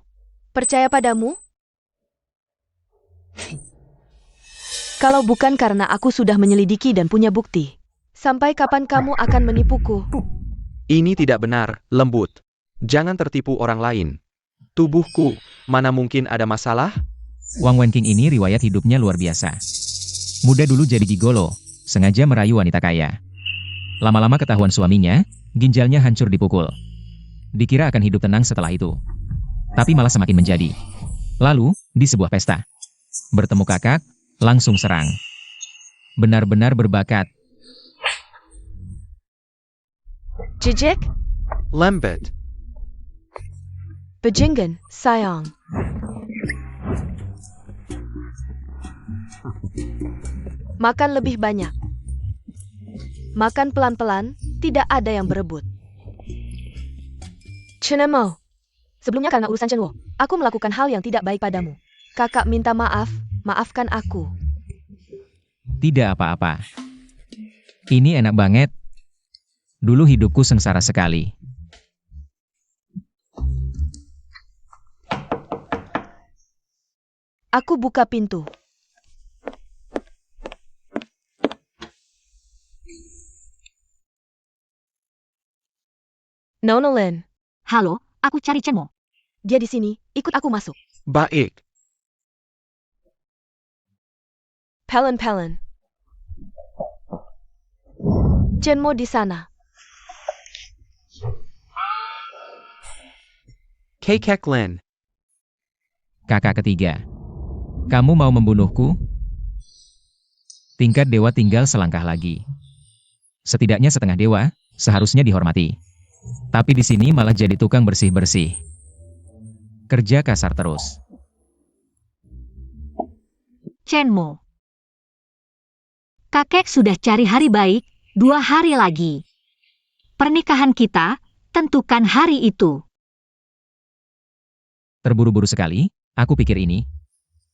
Percaya padamu? Kalau bukan karena aku sudah menyelidiki dan punya bukti. Sampai kapan kamu akan menipuku? Ini tidak benar, Lembut. Jangan tertipu orang lain. Tubuhku, mana mungkin ada masalah? Wang Wenqing ini riwayat hidupnya luar biasa. Muda dulu jadi gigolo, sengaja merayu wanita kaya. Lama-lama ketahuan suaminya, ginjalnya hancur dipukul. Dikira akan hidup tenang setelah itu. Tapi malah semakin menjadi. Lalu, di sebuah pesta. Bertemu kakak, langsung serang. Benar-benar berbakat. Jijik? Lembut. Bajingan, sayang. Makan lebih banyak. Makan pelan-pelan, tidak ada yang berebut. Chenemo. Sebelumnya karena urusan Chenwo, aku melakukan hal yang tidak baik padamu. Kakak minta maaf, maafkan aku. Tidak apa-apa. Ini enak banget. Dulu hidupku sengsara sekali. Aku buka pintu. Nonolin, Halo, aku cari Chenmo. dia di sini, ikut aku masuk. Baik. Pelen. Chenmo di sana. Kakek Lin. Kakak ketiga. Kamu mau membunuhku? Tingkat dewa tinggal selangkah lagi. Setidaknya setengah dewa, seharusnya dihormati. Tapi di sini malah jadi tukang bersih-bersih. Kerja kasar terus. Chenmo. Kakek sudah cari hari baik, 2 hari lagi. Pernikahan kita, tentukan hari itu. Terburu-buru sekali, aku pikir ini.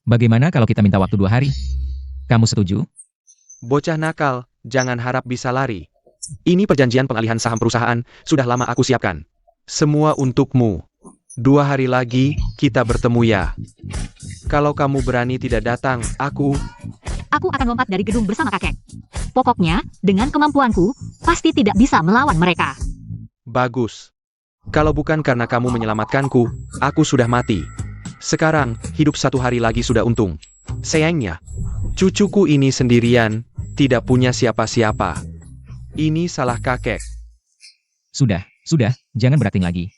Bagaimana kalau kita minta waktu 2 hari? Kamu setuju? Bocah nakal, jangan harap bisa lari. Ini perjanjian pengalihan saham perusahaan, sudah lama aku siapkan. Semua untukmu. 2 hari lagi, kita bertemu ya. Kalau kamu berani tidak datang, Aku akan lompat dari gedung bersama kakek. Pokoknya, dengan kemampuanku, pasti tidak bisa melawan mereka. Bagus. Kalau bukan karena kamu menyelamatkanku, aku sudah mati. Sekarang, hidup 1 hari lagi sudah untung. Sayangnya, cucuku ini sendirian, tidak punya siapa-siapa. Ini salah kakek. Sudah, jangan berating lagi.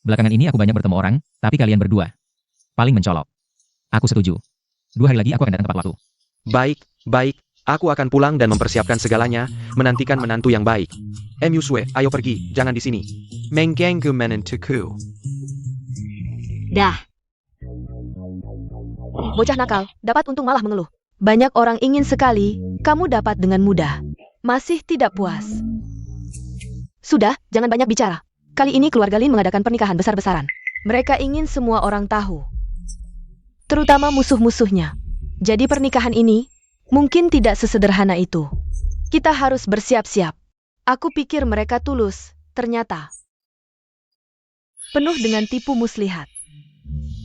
Belakangan ini aku banyak bertemu orang, tapi kalian berdua paling mencolok. Aku setuju. 2 hari lagi aku akan datang tepat waktu. Baik, aku akan pulang dan mempersiapkan segalanya, menantikan menantu yang baik. Yusue, ayo pergi, jangan di sini. Mengganggu menantuku. Dah, Bocah nakal, dapat untung malah mengeluh. Banyak orang ingin sekali, kamu dapat dengan mudah. Masih tidak puas. Sudah, jangan banyak bicara. Kali ini keluarga Lin mengadakan pernikahan besar-besaran. Mereka ingin semua orang tahu. Terutama musuh-musuhnya. Jadi pernikahan ini, mungkin tidak sesederhana itu. Kita harus bersiap-siap. Aku pikir mereka tulus, ternyata penuh dengan tipu muslihat.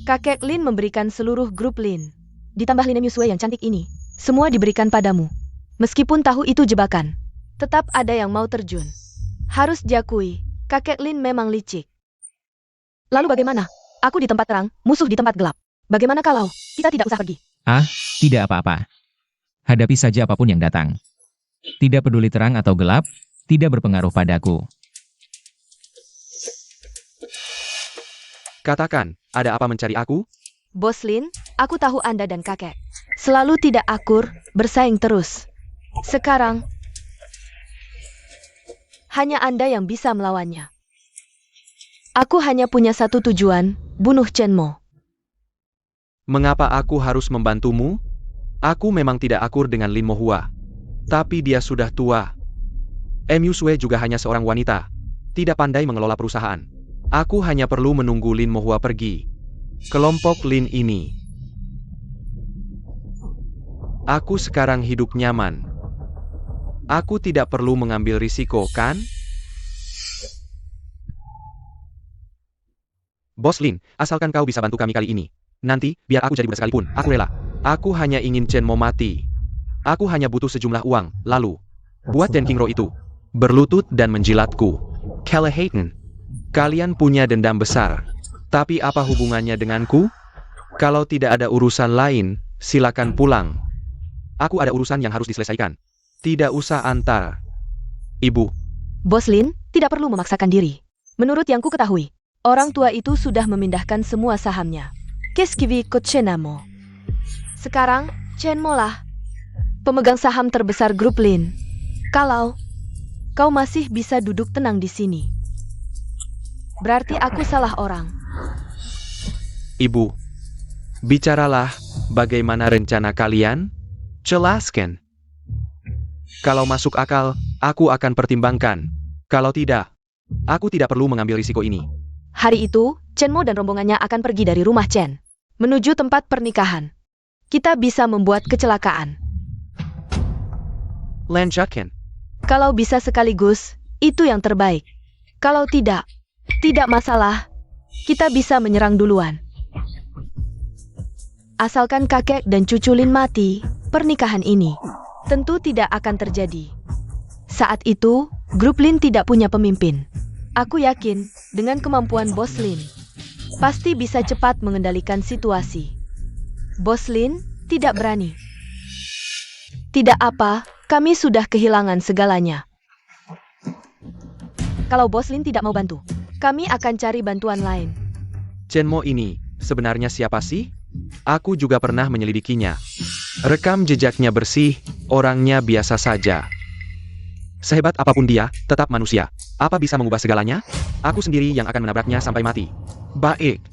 Kakek Lin memberikan seluruh grup Lin. Ditambah Lin Yusue yang cantik ini. Semua diberikan padamu. Meskipun tahu itu jebakan, tetap ada yang mau terjun. Harus diakui, kakek Lin memang licik. Lalu bagaimana? Aku di tempat terang, musuh di tempat gelap. Bagaimana kalau kita tidak usah pergi? Tidak apa-apa. Hadapi saja apapun yang datang. Tidak peduli terang atau gelap, tidak berpengaruh padaku. Katakan, ada apa mencari aku? Bos Lin, aku tahu Anda dan kakek selalu tidak akur, bersaing terus. Sekarang, hanya Anda yang bisa melawannya. Aku hanya punya satu tujuan, bunuh Chenmo. Mengapa aku harus membantumu? Aku memang tidak akur dengan Lin Mohua. Tapi dia sudah tua. Yusue juga hanya seorang wanita. Tidak pandai mengelola perusahaan. Aku hanya perlu menunggu Lin Mohua pergi. Kelompok Lin ini. Aku sekarang hidup nyaman. Aku tidak perlu mengambil risiko, kan? Bos Lin, asalkan kau bisa bantu kami kali ini. Nanti, biar aku jadi budak sekalipun, aku rela. Aku hanya ingin Chenmo mati. Aku hanya butuh sejumlah uang, lalu buat Dan Kingro itu berlutut dan menjilatku. Callahan, kalian punya dendam besar. Tapi apa hubungannya denganku? Kalau tidak ada urusan lain, silakan pulang. Aku ada urusan yang harus diselesaikan. Tidak usah antar. Ibu. Bos Lin, tidak perlu memaksakan diri. Menurut yang ku ketahui, orang tua itu sudah memindahkan semua sahamnya. Keskivi ke Chenamo. Sekarang, Chenmo lah pemegang saham terbesar grup Lin. Kalau kau masih bisa duduk tenang di sini, berarti aku salah orang. Ibu. Bicaralah, bagaimana rencana kalian? Jelaskan. Kalau masuk akal, aku akan pertimbangkan. Kalau tidak, aku tidak perlu mengambil risiko ini. Hari itu, Chen Mo dan rombongannya akan pergi dari rumah Chen menuju tempat pernikahan. Kita bisa membuat kecelakaan. Lanjutkan. Kalau bisa sekaligus, itu yang terbaik. Kalau tidak, tidak masalah. Kita bisa menyerang duluan. Asalkan kakek dan cucu Lin mati, pernikahan ini tentu tidak akan terjadi. Saat itu, grup Lin tidak punya pemimpin. Aku yakin, dengan kemampuan Bos Lin, pasti bisa cepat mengendalikan situasi. Bos Lin tidak berani. Tidak apa, kami sudah kehilangan segalanya. Kalau Bos Lin tidak mau bantu, kami akan cari bantuan lain. Chen Mo ini, sebenarnya siapa sih? Aku juga pernah menyelidikinya. Rekam jejaknya bersih, orangnya biasa saja. Sehebat apapun dia, tetap manusia. Apa bisa mengubah segalanya? Aku sendiri yang akan menabraknya sampai mati. Baik.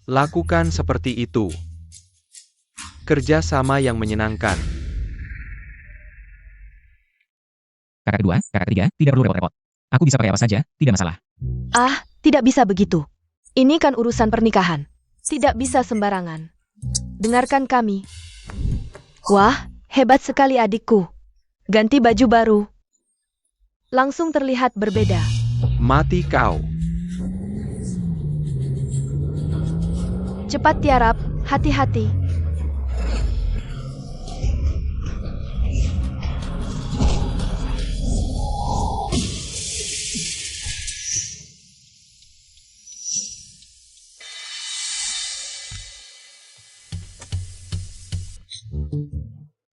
Lakukan seperti itu. Kerja sama yang menyenangkan. Kakak kedua, kakak ketiga, tidak perlu repot-repot. Aku bisa pakai apa saja, tidak masalah. Ah, tidak bisa begitu. Ini kan urusan pernikahan. Tidak bisa sembarangan. Dengarkan kami. Wah, hebat sekali adikku. Ganti baju baru. Langsung terlihat berbeda. Mati kau. Cepat tiarap, hati-hati.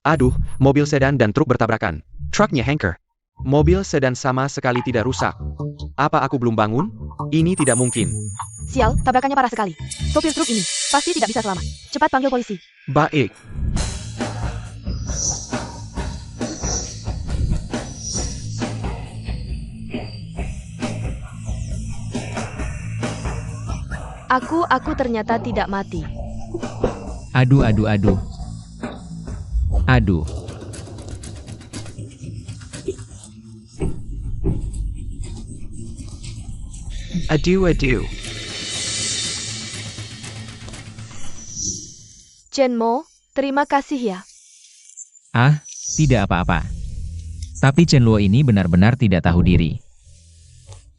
Aduh, mobil sedan dan truk bertabrakan. Truknya hanker. Mobil sedan sama sekali tidak rusak. Apa aku belum bangun? Ini tidak mungkin. Sial, tabrakannya parah sekali. Sopir truk ini pasti tidak bisa selamat. Cepat panggil polisi. Baik. Aku ternyata tidak mati. Aduh, aduh, aduh. Aduh. Aduh. Chen Mo, terima kasih ya. Ah, tidak apa-apa. Tapi Chen Luo ini benar-benar tidak tahu diri.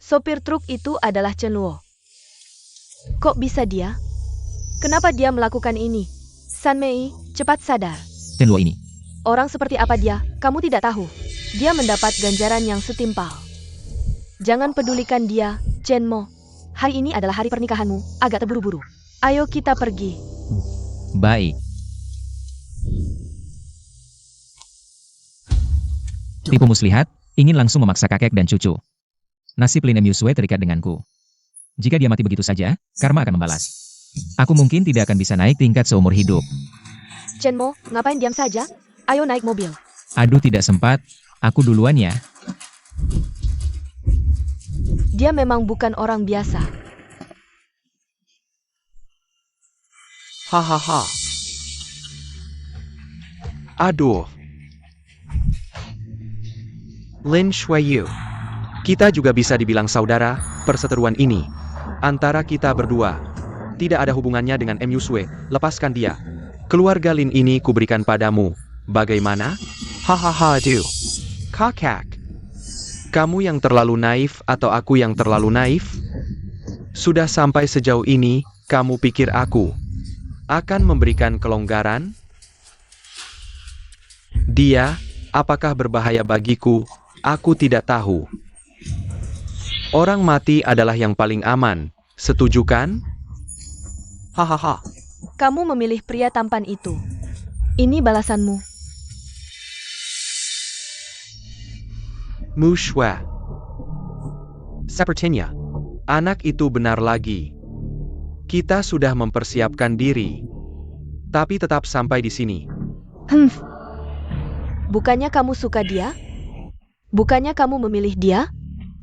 Sopir truk itu adalah Chen Luo. Kok bisa dia? Kenapa dia melakukan ini? San Mei, cepat sadar. Chen Luo ini. Orang seperti apa dia, kamu tidak tahu. Dia mendapat ganjaran yang setimpal. Jangan pedulikan dia, Chen Mo. Hari ini adalah hari pernikahanmu, agak terburu-buru. Ayo kita pergi. Baik. Tipu muslihat, ingin langsung memaksa kakek dan cucu. Nasib Lin Yusue terikat denganku. Jika dia mati begitu saja, karma akan membalas. Aku mungkin tidak akan bisa naik tingkat seumur hidup. Chen Mo, ngapain diam saja? Ayo naik mobil. Aduh, tidak sempat. Aku duluan ya. Dia memang bukan orang biasa. Hahaha. Aduh. Lin Shuiyu. Kita juga bisa dibilang saudara, perseteruan ini. Antara kita berdua. Tidak ada hubungannya dengan Yusue, lepaskan dia. Keluarga Lin ini kuberikan padamu. Bagaimana? Hahaha aduh. Kakak. Kamu yang terlalu naif atau aku yang terlalu naif? Sudah sampai sejauh ini, kamu pikir aku akan memberikan kelonggaran? Dia, apakah berbahaya bagiku? Aku tidak tahu. Orang mati adalah yang paling aman. Setuju kan? Hahaha. Kamu memilih pria tampan itu. Ini balasanmu. Mushwa. Sepertinya, anak itu benar lagi. Kita sudah mempersiapkan diri. Tapi tetap sampai di sini. Bukannya kamu suka dia? Bukannya kamu memilih dia?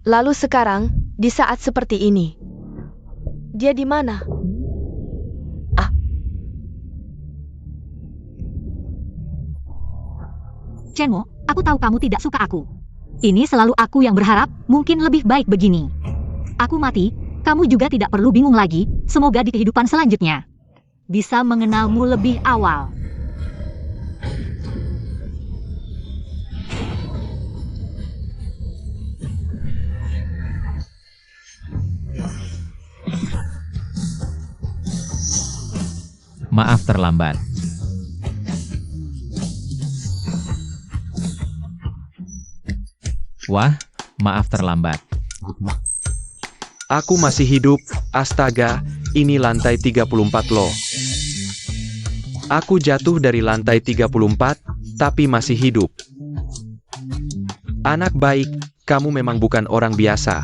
Lalu sekarang, di saat seperti ini, dia di mana? Chen Mo, Aku tahu kamu tidak suka aku. Ini selalu aku yang berharap, mungkin lebih baik begini. Aku mati, kamu juga tidak perlu bingung lagi, semoga di kehidupan selanjutnya bisa mengenalmu lebih awal. Maaf terlambat. Wah, maaf terlambat. Aku masih hidup, astaga, ini lantai 34 loh. Aku jatuh dari lantai 34, tapi masih hidup. Anak baik, kamu memang bukan orang biasa.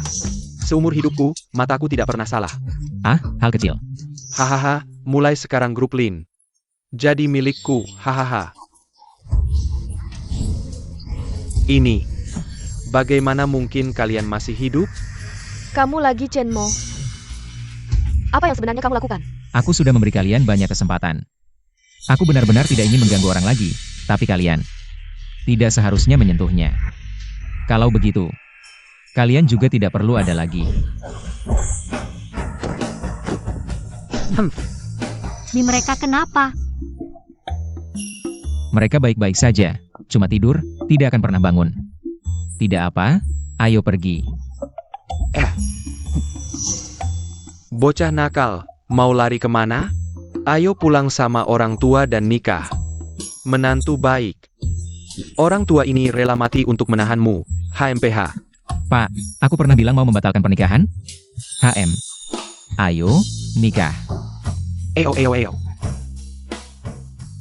Seumur hidupku, mataku tidak pernah salah. Ah, hal kecil. Hahaha, mulai sekarang grup Lin jadi milikku, hahaha. Ini, bagaimana mungkin kalian masih hidup? Kamu lagi, Chenmo. Apa yang sebenarnya kamu lakukan? Aku sudah memberi kalian banyak kesempatan. Aku benar-benar tidak ingin mengganggu orang lagi, tapi kalian tidak seharusnya menyentuhnya. Kalau begitu, kalian juga tidak perlu ada lagi. Di mereka kenapa? Mereka baik-baik saja, cuma tidur, tidak akan pernah bangun. Tidak apa, ayo pergi. Bocah nakal, mau lari kemana? Ayo pulang sama orang tua dan nikah. Menantu baik. Orang tua ini rela mati untuk menahanmu, HMPH. Pak, aku pernah bilang mau membatalkan pernikahan? HM. Ayo, nikah. Eo.